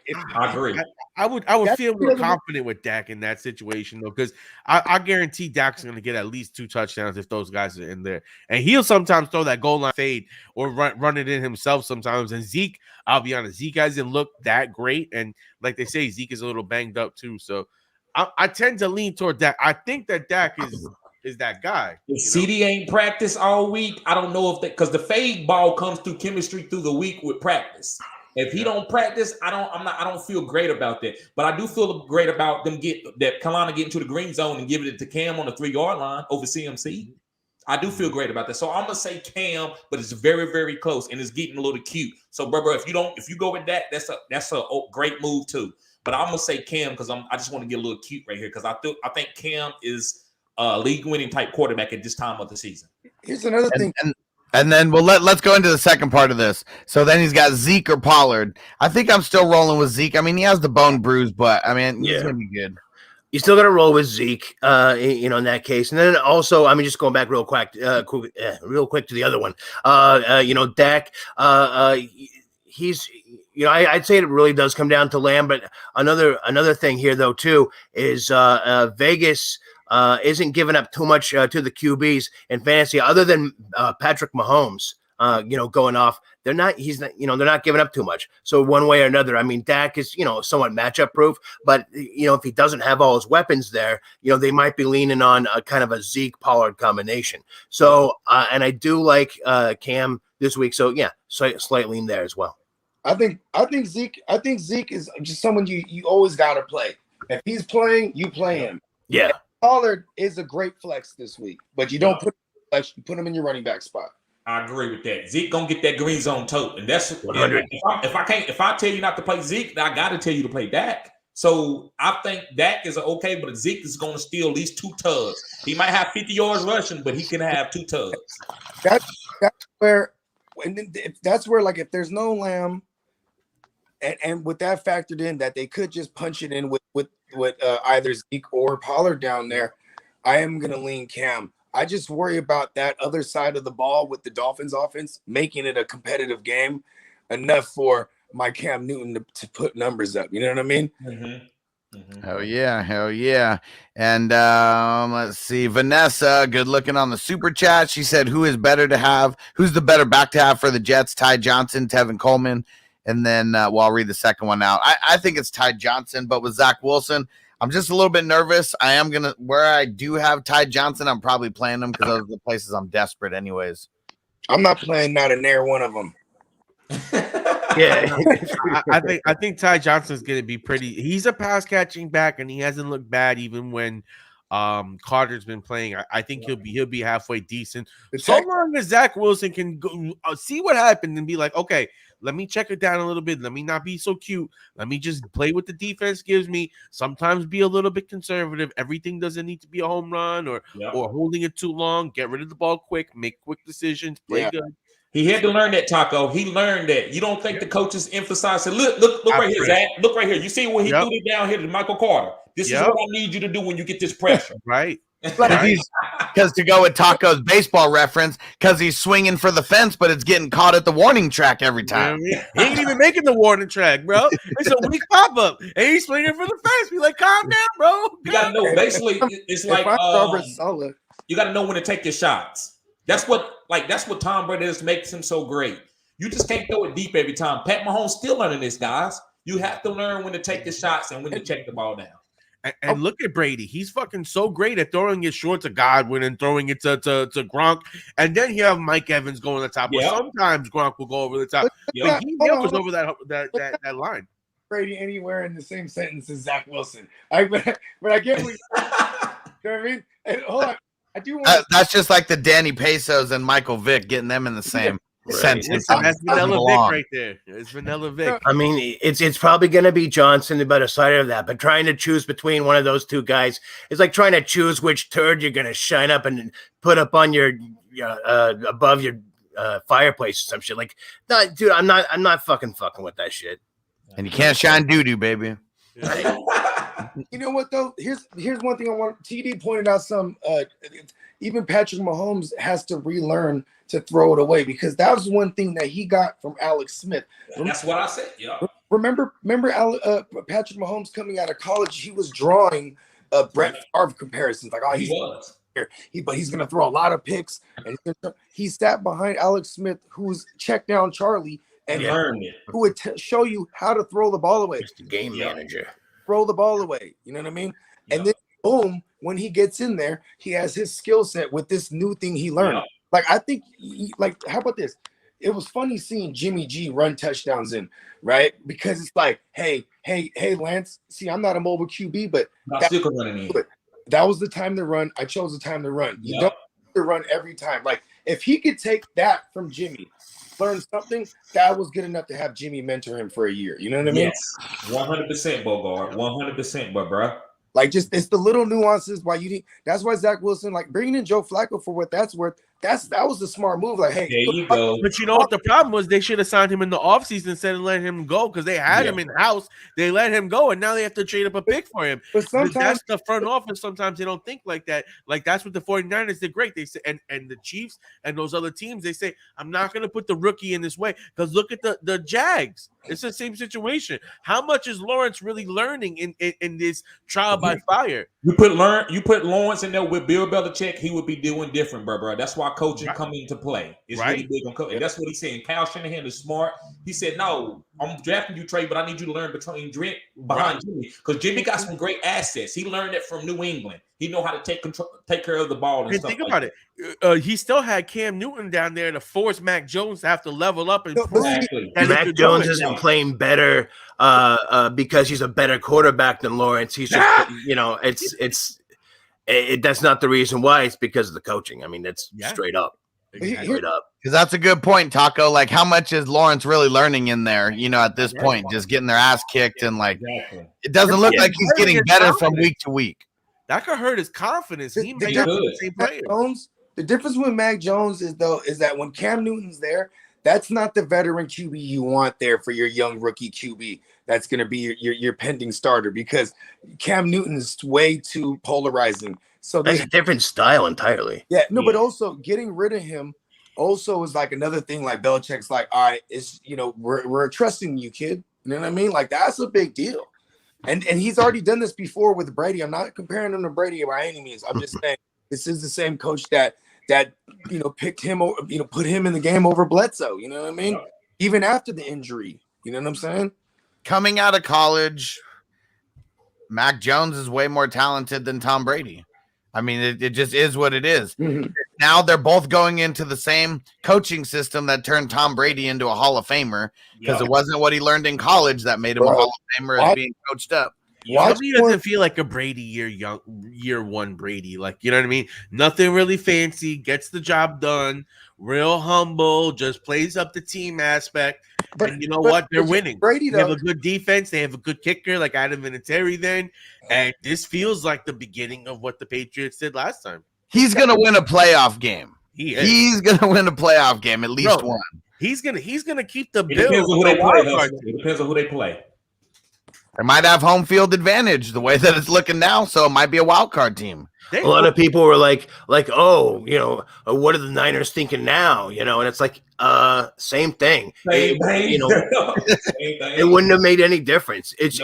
agree. I would feel more confident with Dak in that situation though, because I guarantee Dak's going to get at least 2 touchdowns if those guys are in there, and he'll sometimes throw that goal line fade or run it in himself sometimes. And Zeke, I'll be honest, Zeke hasn't looked that great, and like they say, Zeke is a little banged up too. So I tend to lean toward Dak. I think that Dak is that guy. If CD ain't practiced all week, I don't know if that, because the fade ball comes through chemistry through the week with practice. If he don't practice, I don't feel great about that. But I do feel great about them Carolina getting to the green zone and giving it to Cam on the 3-yard line over CMC. I do feel great about that. So I'm gonna say Cam, but it's very, very close and it's getting a little cute. So, bro, if you go with that, that's a great move too. But I'm gonna say Cam because I just want to get a little cute right here because I think Cam is a league-winning type quarterback at this time of the season. Here's another thing. And then let's go into the second part of this. So then he's got Zeke or Pollard. I think I'm still rolling with Zeke. I mean, he has the bone bruise, but I mean, he's gonna be good. You still got to roll with Zeke, in that case. And then also, I mean, just going back real quick to the other one. Dak, he's, I'd say it really does come down to Lamb. But another thing here, though, too, is Vegas isn't giving up too much to the QBs in fantasy, other than Patrick Mahomes. Going off, they're not giving up too much. So one way or another, I mean, Dak is, somewhat matchup proof, but if he doesn't have all his weapons there, they might be leaning on a kind of a Zeke Pollard combination. So, and I do like Cam this week. So yeah, slight lean there as well. I think Zeke is just someone you always got to play. If he's playing, you play him. Yeah. Pollard is a great flex this week, but you don't put him in your running back spot. I agree with that. Zeke gonna get that green zone tote, and that's 100. If I tell you not to play Zeke, I got to tell you to play Dak. So I think Dak is okay, but Zeke is gonna steal at least 2 tugs. He might have 50 yards rushing, but he can have 2 tugs. That's where, and that's where, like, if there's no Lamb, and with that factored in, that they could just punch it in with either Zeke or Pollard down there, I am gonna lean Cam. I just worry about that other side of the ball with the Dolphins offense, making it a competitive game enough for my Cam Newton to put numbers up. You know what I mean? Mm-hmm. Mm-hmm. Hell yeah. And let's see. Vanessa, good looking on the super chat. She said, who's the better back to have for the Jets? Ty Johnson, Tevin Coleman. And then I'll read the second one out. I think it's Ty Johnson, but with Zach Wilson, I'm just a little bit nervous. I am where I do have Ty Johnson, I'm probably playing him because those are the places I'm desperate anyways. I'm not playing not a near one of them. Yeah. I think Ty Johnson's going to be pretty. He's a pass catching back, and he hasn't looked bad even when Carter's been playing. I think he'll be halfway decent. So long as Zach Wilson can go see what happened and be like, okay, let me check it down a little bit. Let me not be so cute. Let me just play what the defense gives me. Sometimes be a little bit conservative. Everything doesn't need to be a home run or holding it too long. Get rid of the ball quick. Make quick decisions. Play good. He had to learn that, Taco. He learned that. You don't think the coaches emphasize it? Look right here, Zach. Look right here. You see when he threw it down here to Michael Carter. This is what I need you to do when you get this pressure. Right. Because to go with Taco's baseball reference, because he's swinging for the fence, but it's getting caught at the warning track every time. He ain't even making the warning track, bro. It's a weak pop up, and he's swinging for the fence. Be like, calm down, bro. You gotta know. Basically, it's like you gotta know when to take your shots. That's what Tom Brady does makes him so great. You just can't throw it deep every time. Pat Mahomes still learning this, guys. You have to learn when to take the shots and when to check the ball down. And look at Brady. He's fucking so great at throwing it short to Godwin and throwing it to Gronk. And then you have Mike Evans going to the top. Yeah. Or sometimes Gronk will go over the top. Yeah. He was over that line. Brady anywhere in the same sentence as Zach Wilson. But I get what you know what I mean? And hold on. I do want That's just like the Danny Pesos and Michael Vick, getting them in the same sentence. Listen, that's Vanilla Vic right there. It's Vanilla Vic. I mean, it's probably going to be Johnson, the better side of that. But trying to choose between one of those two guys is like trying to choose which turd you're going to shine up and put up on your above your fireplace or some shit. Like, no, dude, I'm not fucking with that shit. And you can't shine doo-doo, baby. You know what though? Here's one thing I want. TD pointed out some. Even Patrick Mahomes has to relearn to throw it away because that was one thing that he got from Alex Smith. That's what I said. Yeah. Remember, Patrick Mahomes coming out of college, he was drawing Brett Favre comparisons. Like, oh, he was here, but he's gonna throw a lot of picks. And he sat behind Alex Smith, who's checked down Charlie, and learned it. Who would show you how to throw the ball away. Just the game manager. Throw the ball away. You know what I mean? Yeah. And then boom, when he gets in there, he has his skill set with this new thing he learned. Yeah. Like I think, how about this? It was funny seeing Jimmy G run touchdowns in, right? Because it's like, hey, Lance. See, I'm not a mobile QB, but that was the time to run. I chose the time to run. You don't have to run every time. Like if he could take that from Jimmy, learn something, that was good enough to have Jimmy mentor him for a year. You know what I mean? Yes, 100%, Bogard, 100%, bro. Like just it's the little nuances why you need. That's why Zach Wilson, like bringing in Joe Flacco for what that's worth. That was the smart move. Like, hey, there you go. But you know what the problem was? They should have signed him in the offseason instead of letting him go because they had him in house. They let him go, and now they have to trade up a pick for him. But sometimes that's the front office. Sometimes they don't think like that. Like that's what the 49ers did great. They say, and the Chiefs and those other teams, they say, I'm not going to put the rookie in this way because look at the Jags. It's the same situation. How much is Lawrence really learning in this trial by fire? You put Lawrence in there with Bill Belichick, he would be doing different, bro. That's why coaching come into play. It's really big on coaching. And that's what he's saying. Kyle Shanahan is smart. He said, "No, I'm drafting you, Trey, but I need you to learn behind Jimmy because Jimmy got some great assets. He learned it from New England. He know how to take care of the ball and stuff. Think about it. He still had Cam Newton down there to force Mac Jones to have to level up and prove that Mac Jones isn't playing better because he's a better quarterback than Lawrence. He's just that's not the reason why. It's because of the coaching. I mean, that's straight up. Straight up. Because that's a good point, Taco. Like, how much is Lawrence really learning in there? You know, at this point, just getting their ass kicked and like it doesn't look like he's getting better from week to week. That could hurt his confidence. He may not be the same player. The difference with Mac Jones is that when Cam Newton's there, that's not the veteran QB you want there for your young rookie QB. That's going to be your pending starter because Cam Newton's way too polarizing. So that's a different style entirely. But also getting rid of him also is like another thing. Like Belichick's like, all right, it's we're trusting you, kid. You know what I mean? Like that's a big deal. And he's already done this before with Brady. I'm not comparing him to Brady by any means. I'm just saying this is the same coach that picked him, put him in the game over Bledsoe. You know what I mean? Even after the injury. You know what I'm saying? Coming out of college, Mac Jones is way more talented than Tom Brady. I mean, it just is what it is. Mm-hmm. Now they're both going into the same coaching system that turned Tom Brady into a Hall of Famer because it wasn't what he learned in college that made him a Hall of Famer as being coached up. He doesn't feel like a Brady year one Brady. Like, you know what I mean? Nothing really fancy, gets the job done, real humble, just plays up the team aspect. And you know what? They're winning. Brady, they have a good defense. They have a good kicker like Adam Vinatieri then. And this feels like the beginning of what the Patriots did last time. He's going to win a playoff game. He's going to win a playoff game, at least one. He's gonna keep the Bills. Depends on who they play. It depends on who they play. They might have home field advantage the way that it's looking now, so it might be a wild card team. A lot of people were like, oh, what are the Niners thinking now? And it's like, same thing. Same thing. It wouldn't have made any difference. It's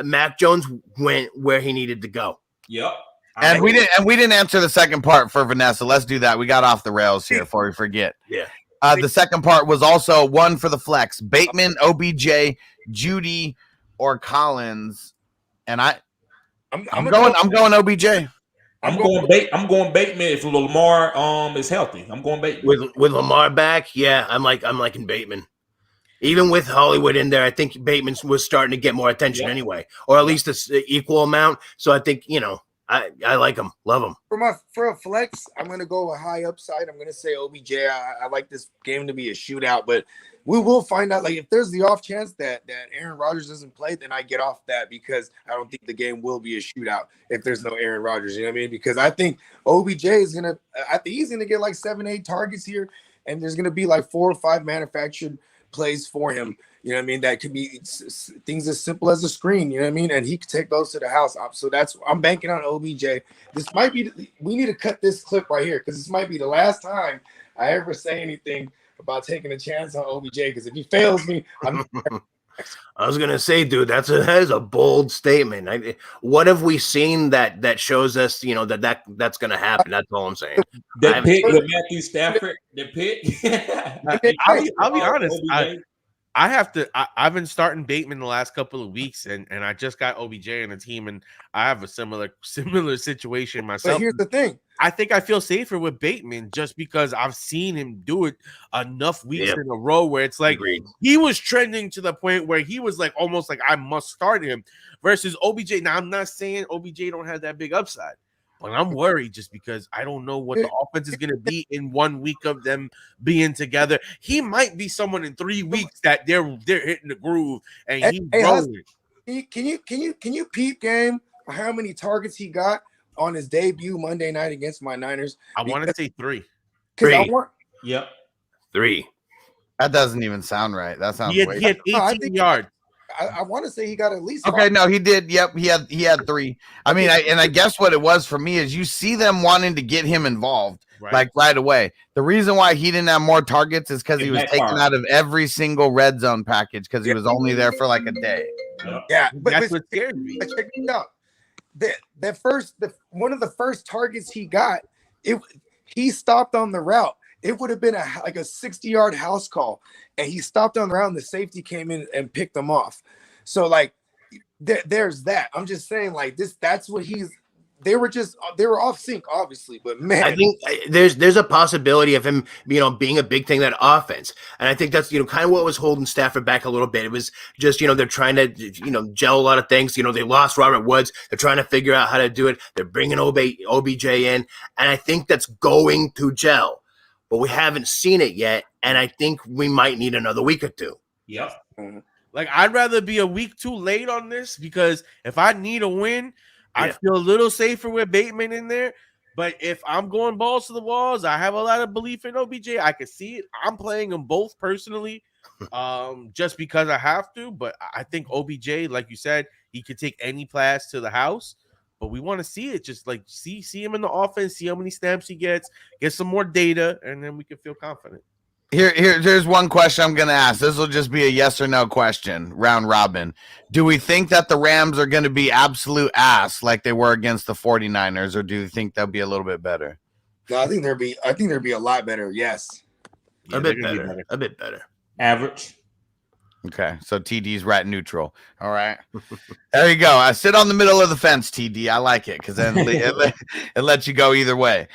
Mac Jones went where he needed to go. Yep. And we didn't answer the second part for Vanessa. Let's do that. We got off the rails here before we forget. Yeah. The second part was also one for the flex: Bateman, OBJ, Judy, or Collins. And I'm going OBJ. I'm going Bateman if Lamar is healthy. I'm going Bateman. With Lamar back, yeah, I'm liking Bateman. Even with Hollywood in there, I think Bateman was starting to get more attention anyway, or at least an equal amount. So I think, I like him, love him. For a flex, I'm gonna go a high upside. I'm gonna say OBJ. I like this game to be a shootout, but we will find out. Like if there's the off chance that Aaron Rodgers doesn't play, then I get off that because I don't think the game will be a shootout if there's no Aaron Rodgers. You know what I mean? Because I think OBJ is gonna. I think he's gonna get like 7-8 targets here, and there's gonna be like 4 or 5 manufactured plays for him. You know what I mean? That could be things as simple as a screen, you know what I mean? And he could take those to the house. So I'm banking on OBJ. This might be, we need to cut this clip right here because this might be the last time I ever say anything about taking a chance on OBJ because if he fails me, I was gonna say, dude, that is a bold statement. What have we seen that shows us, that's gonna happen? That's all I'm saying. The pick with Matthew Stafford, the pick. I'll be honest. I've been starting Bateman the last couple of weeks, and I just got OBJ in the team, and I have a similar situation myself. But here's the thing. I think I feel safer with Bateman just because I've seen him do it enough weeks in a row where it's like he was trending to the point where he was like almost like I must start him versus OBJ. Now I'm not saying OBJ don't have that big upside, but I'm worried just because I don't know what the offense is going to be in 1 week of them being together. He might be someone in 3 weeks that they're hitting the groove and he's rolling. Can you peep game how many targets he got on his debut Monday night against my Niners? I want to say 3. 3. That doesn't even sound right. That sounds he had 18 yards. I want to say he got at least. Okay, no, he did. Yep, he had 3. I mean, I guess what it was for me is you see them wanting to get him involved like right away. The reason why he didn't have more targets is because he was taken out of every single red zone package because he was only there for like a day. Yeah, that's what scared me. Check it out. One of the first targets he got, he stopped on the route. It would have been like a 60-yard house call, and he stopped on the route, and the safety came in and picked him off. So, like, there's that. I'm just saying, like, that's what they were off sync, obviously, but man, I think there's a possibility of him, being a big thing in that offense, and I think that's kind of what was holding Stafford back a little bit. It was just they're trying to gel a lot of things. They lost Robert Woods. They're trying to figure out how to do it. They're bringing OBJ in, and I think that's going to gel. But we haven't seen it yet, and I think we might need another week or 2. Yep. Like, I'd rather be a week too late on this because if I need a win, I feel a little safer with Bateman in there. But if I'm going balls to the walls, I have a lot of belief in OBJ. I can see it. I'm playing them both personally just because I have to. But I think OBJ, like you said, he could take any pass to the house. But we want to see it, just like see him in the offense, see how many snaps he gets, get some more data, and then we can feel confident. Here's one question I'm going to ask. This will just be a yes or no question, round robin. Do we think that the Rams are going to be absolute ass like they were against the 49ers, or do you think they'll be a little bit better? No, I think they'll be a lot better. Yes, a bit better. Average. Okay, so TD's right neutral. All right. There you go. I sit on the middle of the fence, TD. I like it because then it lets you go either way.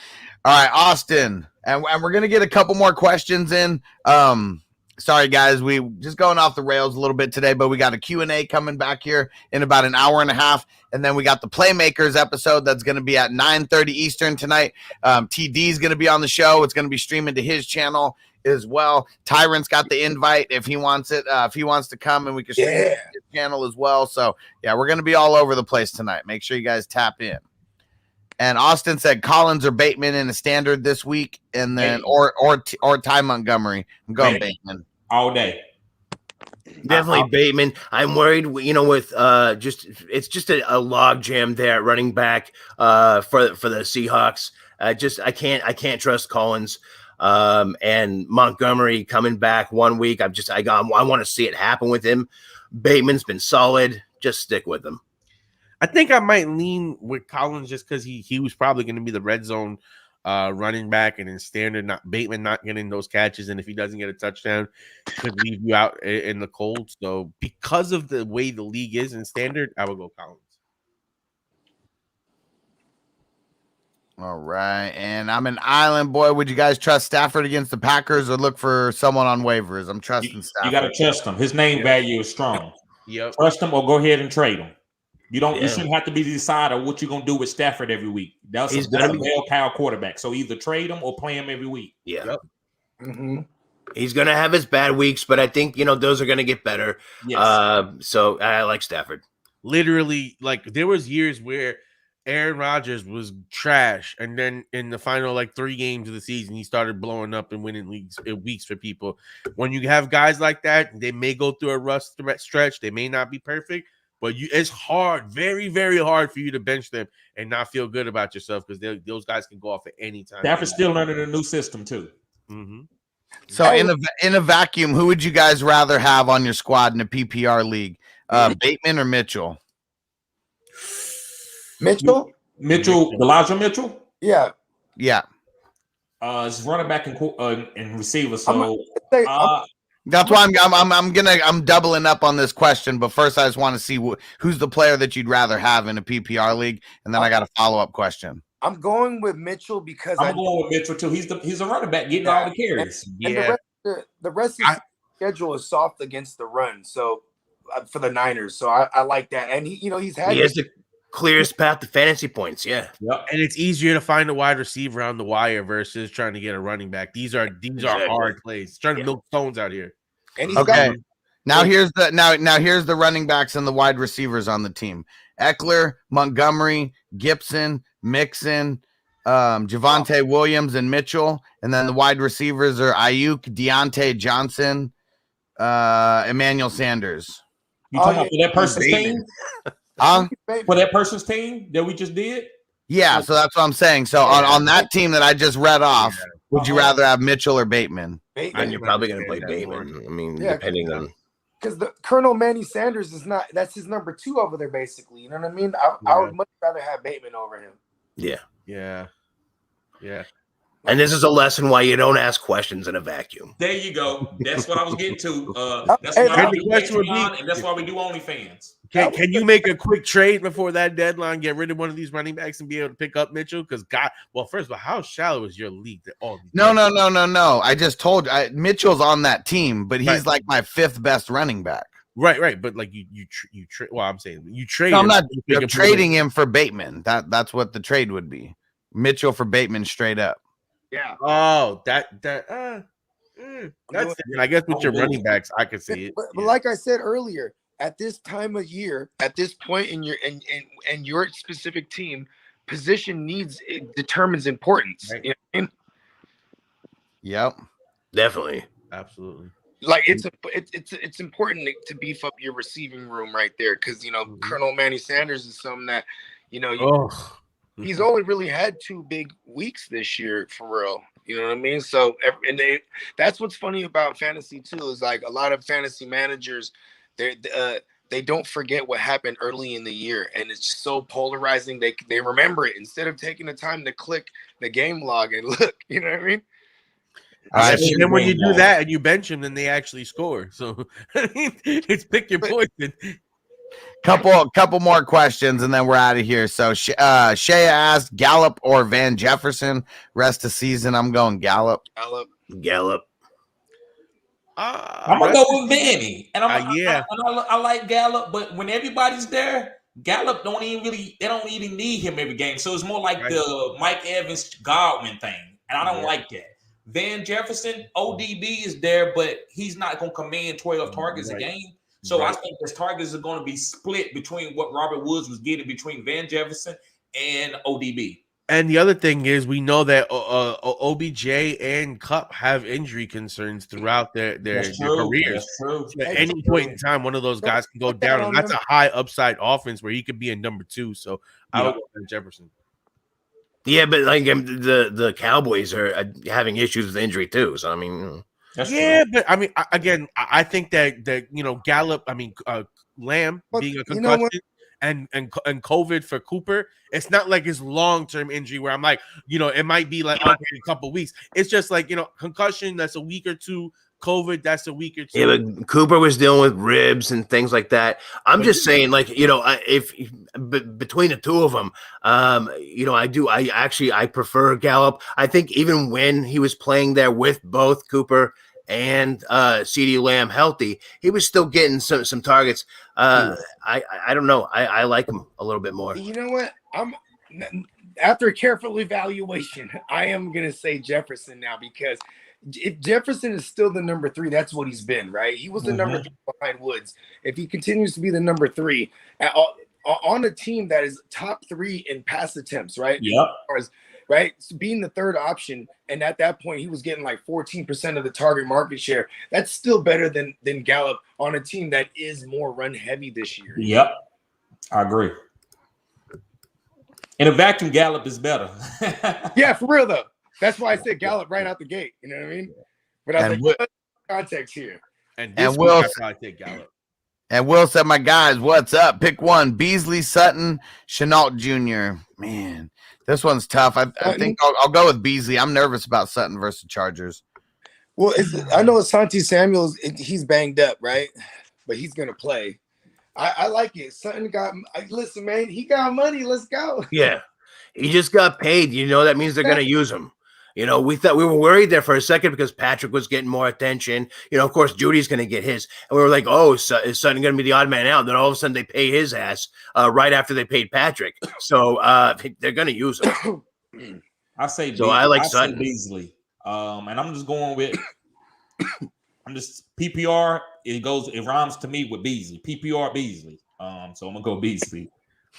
All right, Austin. And we're going to get a couple more questions in. Sorry, guys. We just going off the rails a little bit today, but we got a Q&A coming back here in about an hour and a half. And then we got the Playmakers episode that's going to be at 9:30 Eastern tonight. TD's going to be on the show. It's going to be streaming to his channel as well. Tyrant's got the invite if he wants it. If he wants to come, and we can stream his channel as well. So, yeah, we're going to be all over the place tonight. Make sure you guys tap in. And Austin said Collins or Bateman in a standard this week, and then or Ty Montgomery. I'm going Bateman all day. Definitely Bateman. I'm worried, with it's just a log jam there at running back for the Seahawks. I can't trust Collins. And Montgomery coming back 1 week. I want to see it happen with him. Bateman's been solid. Just stick with him. I think I might lean with Collins just because he was probably going to be the red zone running back, and in standard, Bateman not getting those catches, and if he doesn't get a touchdown, could leave you out in the cold. So because of the way the league is in standard, I would go Collins. All right. And I'm an island boy. Would you guys trust Stafford against the Packers or look for someone on waivers? I'm trusting Stafford. You got to trust him. His name value is strong. Yep. Trust him or go ahead and trade him. You Yeah. shouldn't have to be the decider what you're gonna do with Stafford every week. That's a bell cow quarterback. So either trade him or play him every week. Yeah. Yep. Mm-hmm. He's gonna have his bad weeks, but I think those are gonna get better. Yes. So I like Stafford. Literally, like there was years where Aaron Rodgers was trash, and then in the final 3 games of the season, he started blowing up and winning weeks for people. When you have guys like that, they may go through a rough stretch. They may not be perfect, but it's hard, very, very hard for you to bench them and not feel good about yourself because those guys can go off at any time. Stafford's still learning a new system too. Mm-hmm. So in a vacuum, who would you guys rather have on your squad in a PPR league? Bateman or Mitchell? Mitchell, Elijah Mitchell. yeah. It's running back and receiver. So That's why I'm doubling up on this question. But first, I just want to see who's the player that you'd rather have in a PPR league, and then I got a follow-up question. I'm going with Mitchell because I'm going with Mitchell too. He's a running back getting all the carries. And the rest of the schedule is soft against the run. So for the Niners, so I like that. And he has the clearest path to fantasy points. Yeah. Yep. And it's easier to find a wide receiver on the wire versus trying to get a running back. These are hard plays. Trying to milk stones out here. And Now here's the running backs and the wide receivers on the team: Eckler, Montgomery, Gibson, Mixon, Javonte Williams, and Mitchell. And then the wide receivers are Ayuk, Deontay Johnson, Emmanuel Sanders. You talking about for that person's team? For that person's team that we just did? Yeah, so that's what I'm saying. So on that team that I just read off, would you rather have Mitchell or Bateman? And you're probably going to play Bateman. I mean, depending on because the Colonel Manny Sanders that's his number 2 over there, basically. You know what I mean? I would much rather have Bateman over him. Yeah. Yeah. And this is a lesson why you don't ask questions in a vacuum. There you go. That's what I was getting to. That's Hey, why the we do question would be- Patreon, and that's why we do OnlyFans. Can you make a quick trade before that deadline? Get rid of one of these running backs and be able to pick up Mitchell? Because first of all, how shallow is your league? No. I just told you Mitchell's on that team, but he's like my 5th best running back. Right. But like you trade. Well, I'm saying you trade. No, I'm trading him for Bateman. That's what the trade would be. Mitchell for Bateman straight up. Yeah. Oh, that's different. I guess with your running backs, I could see it. But like I said earlier, at this time of year, at this point in your specific team, position determines importance. Right. You know what I mean? Yep. Definitely. Absolutely. Like it's important to beef up your receiving room right there because Colonel Manny Sanders is something that he's only really had 2 big weeks this year for real. You know what I mean? So that's what's funny about fantasy too is like a lot of fantasy managers they don't forget what happened early in the year, and it's just so polarizing. They remember it instead of taking the time to click the game log and look. You know what I mean? And then when you do that and you bench him, then they actually score. So it's pick your poison. Couple more questions and then we're out of here. So Shea asked Gallup or Van Jefferson rest of season. I'm going Gallup. Gallup. I'm gonna go with Vanny, and I like Gallup, but when everybody's there, Gallup don't even need him every game. So it's more like the Mike Evans Godwin thing, and I don't like that. Van Jefferson, ODB is there, but he's not gonna command 12 targets a game. So I think his targets are going to be split between what Robert Woods was getting between Van Jefferson and ODB. And the other thing is, we know that OBJ and Kupp have injury concerns throughout their careers. So at any point in time, one of those guys can go down, and that's a high upside offense where he could be a number 2. So I would go Van Jefferson. Yeah, but like the Cowboys are having issues with injury too. So I mean. But I mean, again, I think that Gallup, Lamb being a concussion and COVID for Cooper, it's not like his long-term injury where I'm like, it might be like a couple weeks. It's just like concussion that's a week or 2, COVID, that's a week or two. Yeah, but Cooper was dealing with ribs and things like that. I'm just saying, like, if between the two of them, I prefer Gallup. I think even when he was playing there with both Cooper and CeeDee Lamb healthy, he was still getting some targets. I don't know. I like him a little bit more. You know what? After a careful evaluation, I am gonna say Jefferson now, because if Jefferson is still the number 3, that's what he's been, right? He was the number 3 behind Woods. If he continues to be the number 3 on a team that is top 3 in pass attempts, right? Yeah. Right, so being the third option, and at that point he was getting like 14% of the target market share. That's still better than Gallup on a team that is more run heavy this year. Yep, I agree. In a vacuum, Gallup is better. Yeah, for real though. That's why I said Gallup right out the gate. You know what I mean? But I was like, context here. And Will, I probably take Gallup. And Will said, my guys, what's up? Pick one. Beasley, Sutton, Chenault Jr. Man, this one's tough. I think I'll go with Beasley. I'm nervous about Sutton versus Chargers. Well, I know Asante Samuel's, he's banged up, right? But he's going to play. I like it. Sutton listen, man, he got money. Let's go. Yeah. He just got paid. That means they're going to use him. We thought we were worried there for a second because Patrick was getting more attention. Of course, Judy's going to get his. And we were like, oh, is Sutton going to be the odd man out? Then all of a sudden they pay his ass right after they paid Patrick. So they're going to use him. I say so. I like Sutton. Beasley. And I'm just going with I'm just PPR. It rhymes to me with Beasley. PPR Beasley. So I'm gonna go Beasley.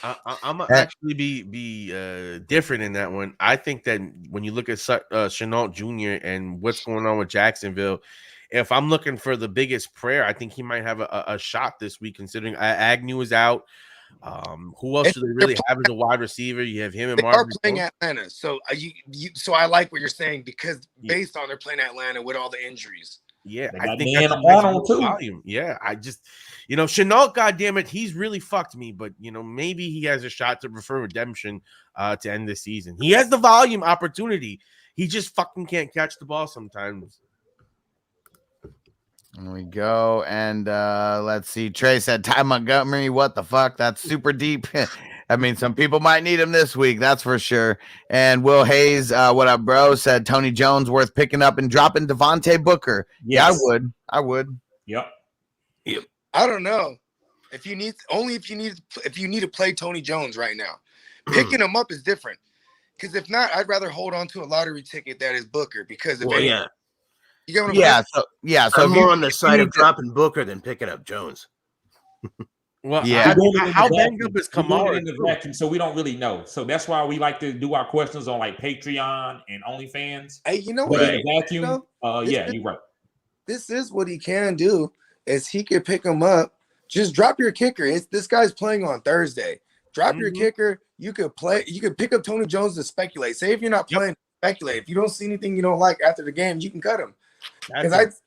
I'm gonna actually be different in that one. I think that when you look at Chenault Jr. and what's going on with Jacksonville, if I'm looking for the biggest prayer, I think he might have a shot this week, considering Agnew is out. Who else do they really have as a wide receiver? You have him and Marvin. They are playing Atlanta, so so I like what you're saying, because based on they're playing Atlanta with all the injuries. Yeah, I think that's Arnold too. Volume. Yeah, I just, Chenault, goddammit, he's really fucked me. But maybe he has a shot to prefer redemption to end the season. He has the volume opportunity. He just fucking can't catch the ball sometimes. There we go. And let's see. Trey said Ty Montgomery. What the fuck? That's super deep. I mean, some people might need him this week. That's for sure. And Will Hayes, what up, bro? Said Tony Jones worth picking up and dropping Devontae Booker. Yes. Yeah, I would. Yep. I don't know. If you need to play Tony Jones right now, picking him up is different. Because if not, I'd rather hold on to a lottery ticket that is Booker. Because you get what I'm saying? So I'm more on the side of dropping Booker than picking up Jones. Well, yeah. How banged up is Kamara in the vacuum, so we don't really know. So that's why we like to do our questions on like Patreon and OnlyFans. Hey, you know what? Right. Vacuum. You're right. This is what he can do. Is he could pick him up. Just drop your kicker. This guy's playing on Thursday. Drop your kicker. You could pick up Tony Jones to speculate. Say if you're not playing, speculate. If you don't see anything you don't like after the game, you can cut him. Because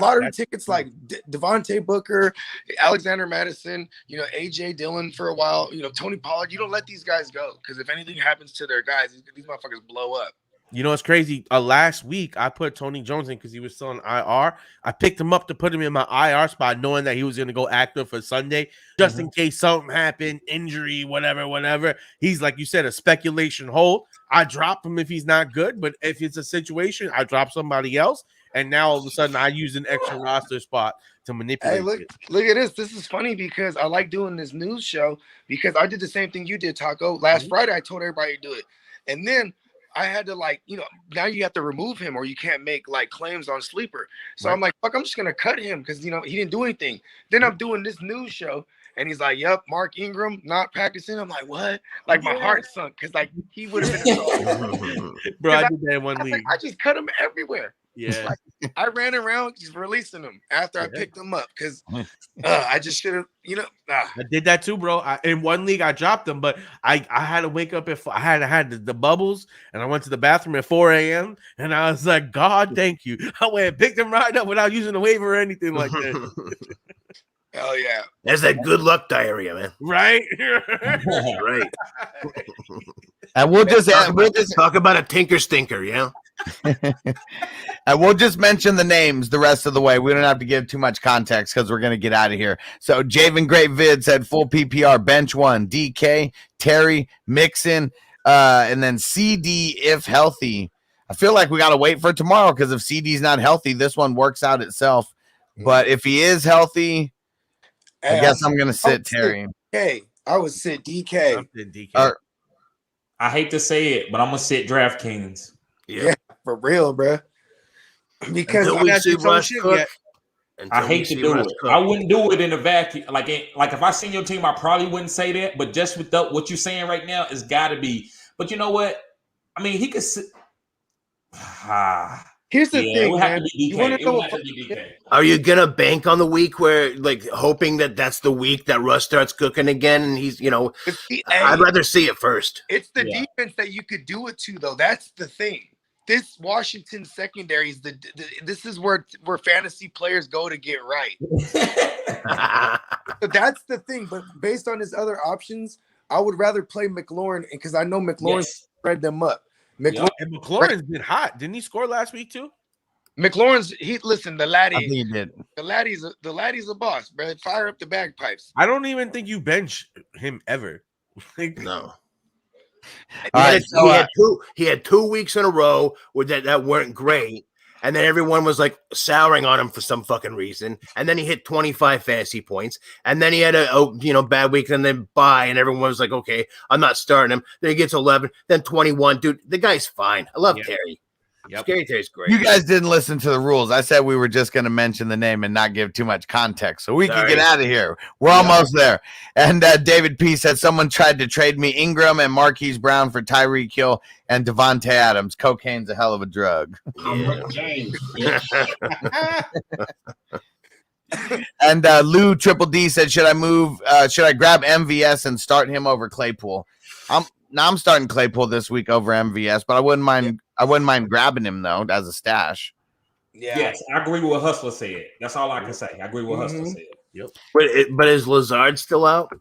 lottery tickets like Devontae Booker, Alexander Madison, AJ Dillon for a while, Tony Pollard, you don't let these guys go, because if anything happens to their guys, these motherfuckers blow up. It's crazy. Last week I put Tony Jones in because he was still on IR. I picked him up to put him in my IR spot, knowing that he was going to go active for Sunday, just in case something happened, injury, whatever. He's, like you said, a speculation hold. I drop him if he's not good, but if it's a situation, I drop somebody else. And now all of a sudden I use an extra roster spot to manipulate. Hey, look at this. This is funny because I like doing this news show, because I did the same thing you did, Taco. Last Friday, I told everybody to do it. And then I had to now you have to remove him or you can't make claims on Sleeper. So I'm like, fuck, I'm just going to cut him because, he didn't do anything. Then I'm doing this news show and he's like, yep, Mark Ingram not practicing. I'm like, what? My heart sunk because he would have been. Bro, I did that in one league. I just cut him everywhere. Yeah, I ran around just releasing them after I picked them up because I just should have, I did that too, bro. In one league I dropped them, but I had to wake up I had the bubbles, and I went to the bathroom at 4 a.m. and I was like, God, thank you. I went and picked them right up without using a waiver or anything like that. Hell yeah, that's that good luck diarrhea, man. Right, right. And we'll just talk about a tinker stinker, yeah. And we'll just mention the names the rest of the way. We don't have to give too much context because we're going to get out of here. So Javen Great Vid said full PPR, bench 1, DK, Terry, Mixon, and then CD if healthy. I feel like we got to wait for tomorrow because if CD's not healthy, this one works out itself. But if he is healthy, I guess I'm going to sit Terry. Hey, I would sit DK. I'm sitting DK. I hate to say it, but I'm gonna sit DraftKings. Yeah, for real, bro. Because Until we see Rush cook. I hate to do it. I wouldn't do it in a vacuum. Like if I seen your team, I probably wouldn't say that. But just with what you're saying right now, it's got to be. But you know what? I mean, he could sit. Here's the thing, man. You want to know DK. Are you gonna bank on the week where, like, hoping that that's the week that Russ starts cooking again? And he's, I'd rather see it first. It's the defense that you could do it to, though. That's the thing. This Washington secondary is this is where fantasy players go to get right. So that's the thing. But based on his other options, I would rather play McLaurin because I know McLaurin spread them up. And McLaurin's been hot. Didn't he score last week too? McLaurin's the laddie. I think he did. The laddie's a boss, bro. Fire up the bagpipes. I don't even think you bench him ever. No. He had 2 weeks in a row where that weren't great, and then everyone was like souring on him for some fucking reason. And then he hit 25 fantasy points, and then he had a bad week, and then bye, and everyone was like, okay, I'm not starting him. Then he gets 11, then 21. Dude, the guy's fine. I love Terry. Scary Terry's great. You guys didn't listen to the rules. I said we were just going to mention the name and not give too much context, so we can get out of here. We're almost there. And David P said someone tried to trade me Ingram and Marquise Brown for Tyreek Hill and Devontae Adams. Cocaine's a hell of a drug. Yeah. And Lou Triple D said, should I grab MVS and start him over Claypool? I'm starting Claypool this week over MVS, but I wouldn't mind. I wouldn't mind grabbing him though as a stash. Yeah. Yes, I agree with what Hustler said. That's all I can say. I agree with what Hustler said. Yep. But is Lazard still out?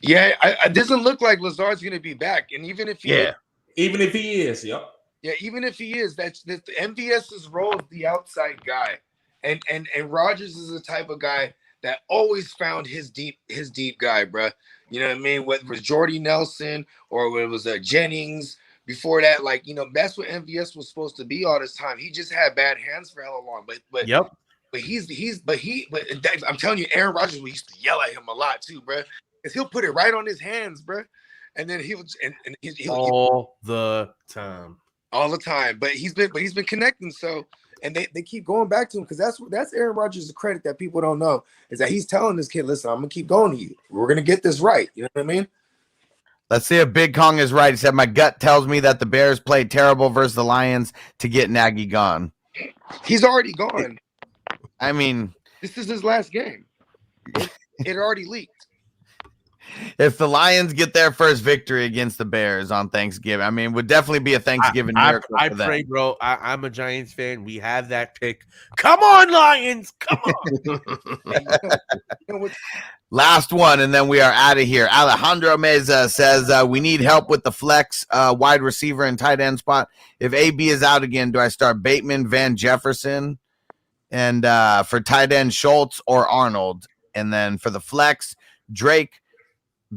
Yeah, it doesn't look like Lazard's going to be back, and even if he is, even if he is, that's MVS's role is the outside guy, and Rodgers is the type of guy that always found his deep guy, bro. You know what I mean? Whether it was Jordy Nelson or it was Jennings. Before that, that's what MVS was supposed to be all this time. He just had bad hands for hella long. But I'm telling you, Aaron Rodgers, we used to yell at him a lot too, bro. Because he'll put it right on his hands, bro. And then he'll all the time. But he's been connecting. So and they keep going back to him because that's Aaron Rodgers' credit that people don't know is that he's telling this kid, listen, I'm gonna keep going to you. We're gonna get this right. You know what I mean? Let's see if Big Kong is right. He said, my gut tells me that the Bears played terrible versus the Lions to get Nagy gone. He's already gone. I mean, this is his last game. It already leaked. If the Lions get their first victory against the Bears on Thanksgiving, I mean, would definitely be a Thanksgiving miracle. I pray, bro. I'm a Giants fan. We have that pick. Come on, Lions. Come on. Last one, and then we are out of here. Alejandro Meza says, we need help with the flex wide receiver and tight end spot. If AB is out again, do I start Bateman, Van Jefferson, and for tight end, Schultz or Arnold? And then for the flex, Drake.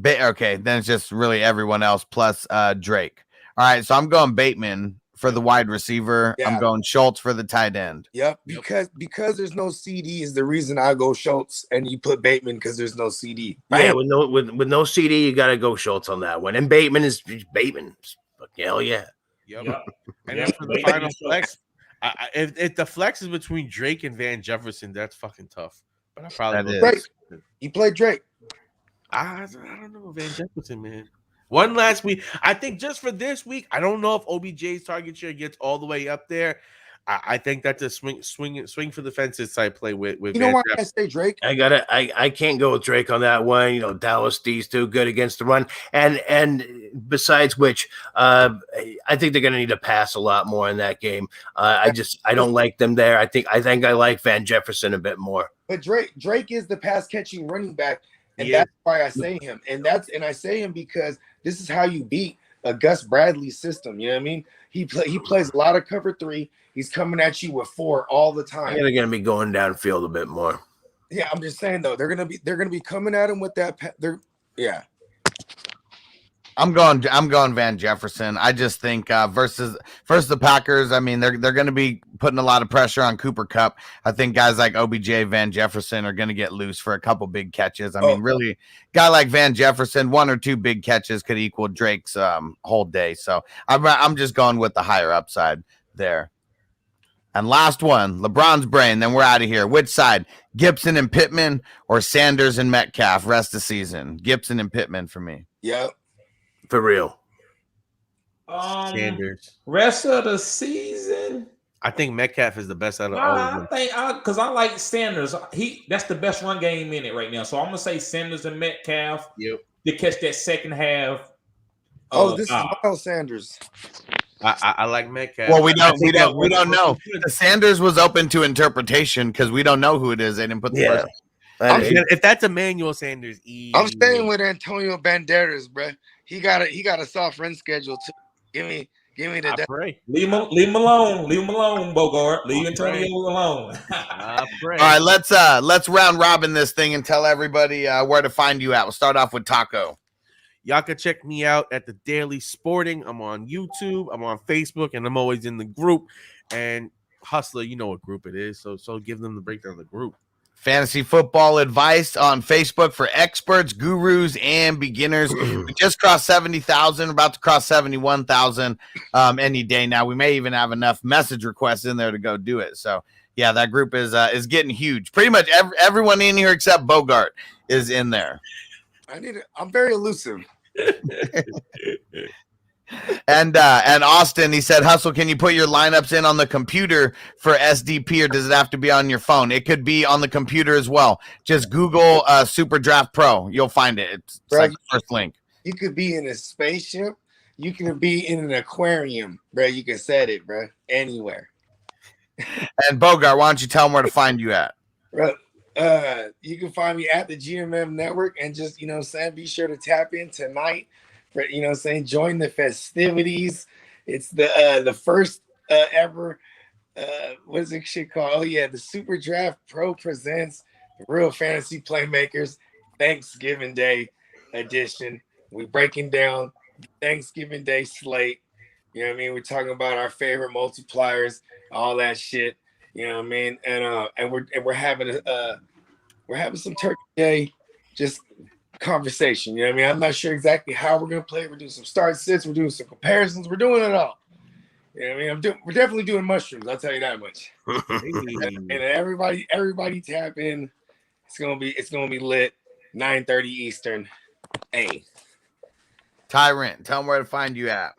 Okay, then it's just really everyone else plus Drake. All right, so I'm going Bateman for the wide receiver. Yeah. I'm going Schultz for the tight end. Yep, because there's no CD is the reason I go Schultz, and you put Bateman because there's no CD. Yeah, with no CD, you got to go Schultz on that one. And Bateman is Bateman. Hell yeah. Yep. And then for the final flex, if the flex is between Drake and Van Jefferson, that's fucking tough. But I probably Drake. He played Drake. I don't know, Van Jefferson, man. One last week. I think just for this week, I don't know if OBJ's target share gets all the way up there. I think that's a swing for the fences type play with you know why I say Drake? I can't go with Drake on that one. Dallas D's too good against the run. And besides which, I think they're gonna need to pass a lot more in that game. I don't like them there. I think I like Van Jefferson a bit more. But Drake is the pass catching running back. And that's why I say him. And I say him because this is how you beat a Gus Bradley system. You know what I mean? He plays a lot of cover 3. He's coming at you with 4 all the time. They're going to be going downfield a bit more. Yeah, I'm just saying though, they're gonna be coming at him with that. I'm going Van Jefferson. I just think versus the Packers, I mean, they're going to be putting a lot of pressure on Cooper Kupp. I think guys like OBJ, Van Jefferson are going to get loose for a couple big catches. I mean, really, guy like Van Jefferson, 1 or 2 big catches could equal Drake's whole day. So I'm just going with the higher upside there. And last one, LeBron's brain. Then we're out of here. Which side? Gibson and Pittman or Sanders and Metcalf rest of the season? Gibson and Pittman for me. Yep. For real. Sanders. Rest of the season. I think Metcalf is the best out of all of them. I think because I like Sanders. That's the best run game in it right now. So I'm gonna say Sanders and Metcalf. Yep. To catch that second half. This is Miles Sanders. I like Metcalf. Well, we don't know. The Sanders was open to interpretation because we don't know who it is. They didn't put the first. If that's Emmanuel Sanders, I'm staying with Antonio Banderas, bro. He got a soft run schedule too. Give me the. Pray. Leave him alone. Leave him alone, Bogard. Leave Antonio alone. I pray. All right, let's round robin this thing and tell everybody where to find you at. We'll start off with Taco. Y'all can check me out at the Daily Sporting. I'm on YouTube. I'm on Facebook, and I'm always in the group. And Hustler, you know what group it is, so give them the breakdown of the group. Fantasy football advice on Facebook for experts, gurus, and beginners. We just crossed 70,000, about to cross 71,000 any day now. We may even have enough message requests in there to go do it. So, yeah, that group is getting huge. Pretty much everyone in here except Bogart is in there. I'm very elusive. And Austin, he said, Hustle, can you put your lineups in on the computer for SDP, or does it have to be on your phone? It could be on the computer as well. Just Google Super Draft Pro. You'll find it. It's like the first link. You could be in a spaceship. You can be in an aquarium, bro. You can set it, bro, anywhere. And Bogart, why don't you tell them where to find you at? Bro, you can find me at the GMM Network, and just, be sure to tap in tonight for, join the festivities. It's the first ever, what is it shit called? Oh yeah, the Super Draft Pro presents the Real Fantasy Playmakers Thanksgiving Day edition. We're breaking down Thanksgiving Day slate. You know what I mean? We're talking about our favorite multipliers, all that shit. You know what I mean? And we're having some Turkey Day just conversation. You know what I mean? I'm not sure exactly how we're gonna play. We're doing some start sits, we're doing some comparisons, we're doing it all. You know what I mean? We're definitely doing mushrooms, I'll tell you that much. And everybody tap in. It's gonna be lit. 9:30 Eastern. Hey. Tyrant, tell them where to find you at.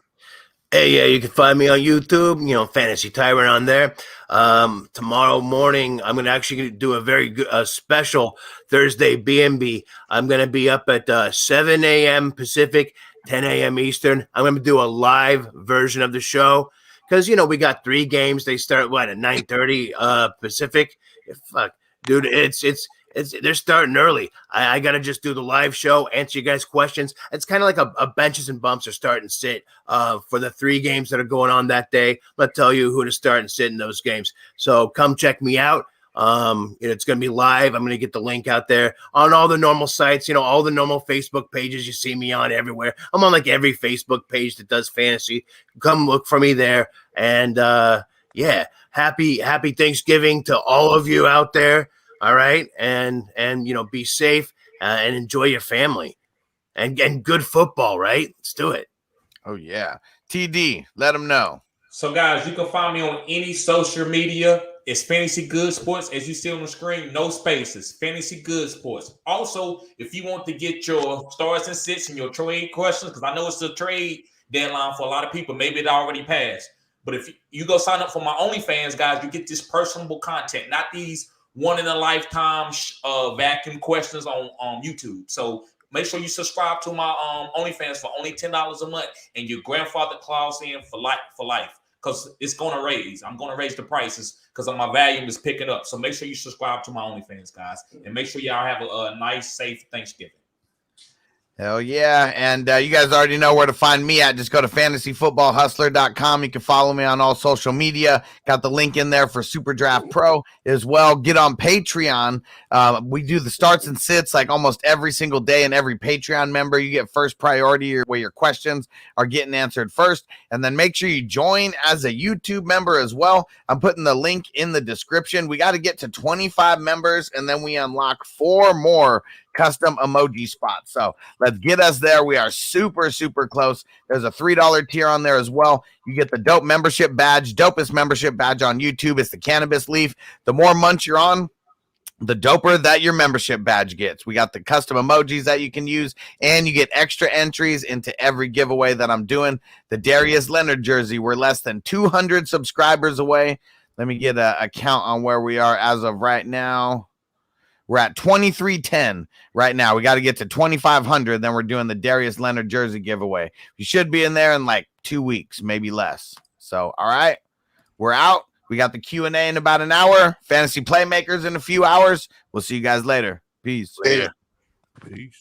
Hey, yeah, you can find me on YouTube, Fantasy Tyrant on there. Tomorrow morning, I'm going to actually do a very good special Thursday B&B. I'm going to be up at 7 a.m. Pacific, 10 a.m. Eastern. I'm going to do a live version of the show because, we got 3 games. They start, at 9:30 Pacific? Fuck, dude, they're starting early. I got to just do the live show, answer you guys' questions. It's kind of like a benches and bumps are starting to sit for the 3 games that are going on that day. I'm going to tell you who to start and sit in those games. So come check me out. It's going to be live. I'm going to get the link out there on all the normal sites, all the normal Facebook pages you see me on everywhere. I'm on like every Facebook page that does fantasy. Come look for me there. And happy Thanksgiving to all of you out there. All right. And be safe and enjoy your family and good football. Right. Let's do it. Oh, yeah. TD, let them know. So, guys, you can find me on any social media. It's Fantasy Good Sports. As you see on the screen, no spaces. Fantasy Good Sports. Also, if you want to get your stars and sits and your trade questions, because I know it's a trade deadline for a lot of people. Maybe it already passed. But if you go sign up for my OnlyFans, guys, you get this personable content, not these one-in-a-lifetime vacuum questions on YouTube. So make sure you subscribe to my OnlyFans for only $10 a month, and your grandfather clause in for life, because it's going to raise. I'm going to raise the prices because my volume is picking up. So make sure you subscribe to my OnlyFans, guys, and make sure y'all have a nice, safe Thanksgiving. Hell yeah. And you guys already know where to find me at. Just go to fantasyfootballhustler.com. You can follow me on all social media. Got the link in there for Super Draft Pro as well. Get on Patreon. We do the starts and sits like almost every single day, and every Patreon member, you get first priority where your questions are getting answered first. And then make sure you join as a YouTube member as well. I'm putting the link in the description. We got to get to 25 members, and then we unlock 4 more custom emoji spots. So let's get us there. We are super, super close. There's a $3 tier on there as well. You get the dope membership badge, dopest membership badge on YouTube. It's the cannabis leaf. The more months you're on, the doper that your membership badge gets. We got the custom emojis that you can use, and you get extra entries into every giveaway that I'm doing. The Darius Leonard jersey, we're less than 200 subscribers away. Let me get a count on where we are as of right now. We're at 2310 right now. We got to get to 2,500. Then we're doing the Darius Leonard jersey giveaway. You should be in there in like 2 weeks, maybe less. So, all right, we're out. We got the Q&A in about an hour. Fantasy Playmakers in a few hours. We'll see you guys later. Peace. Later. Peace.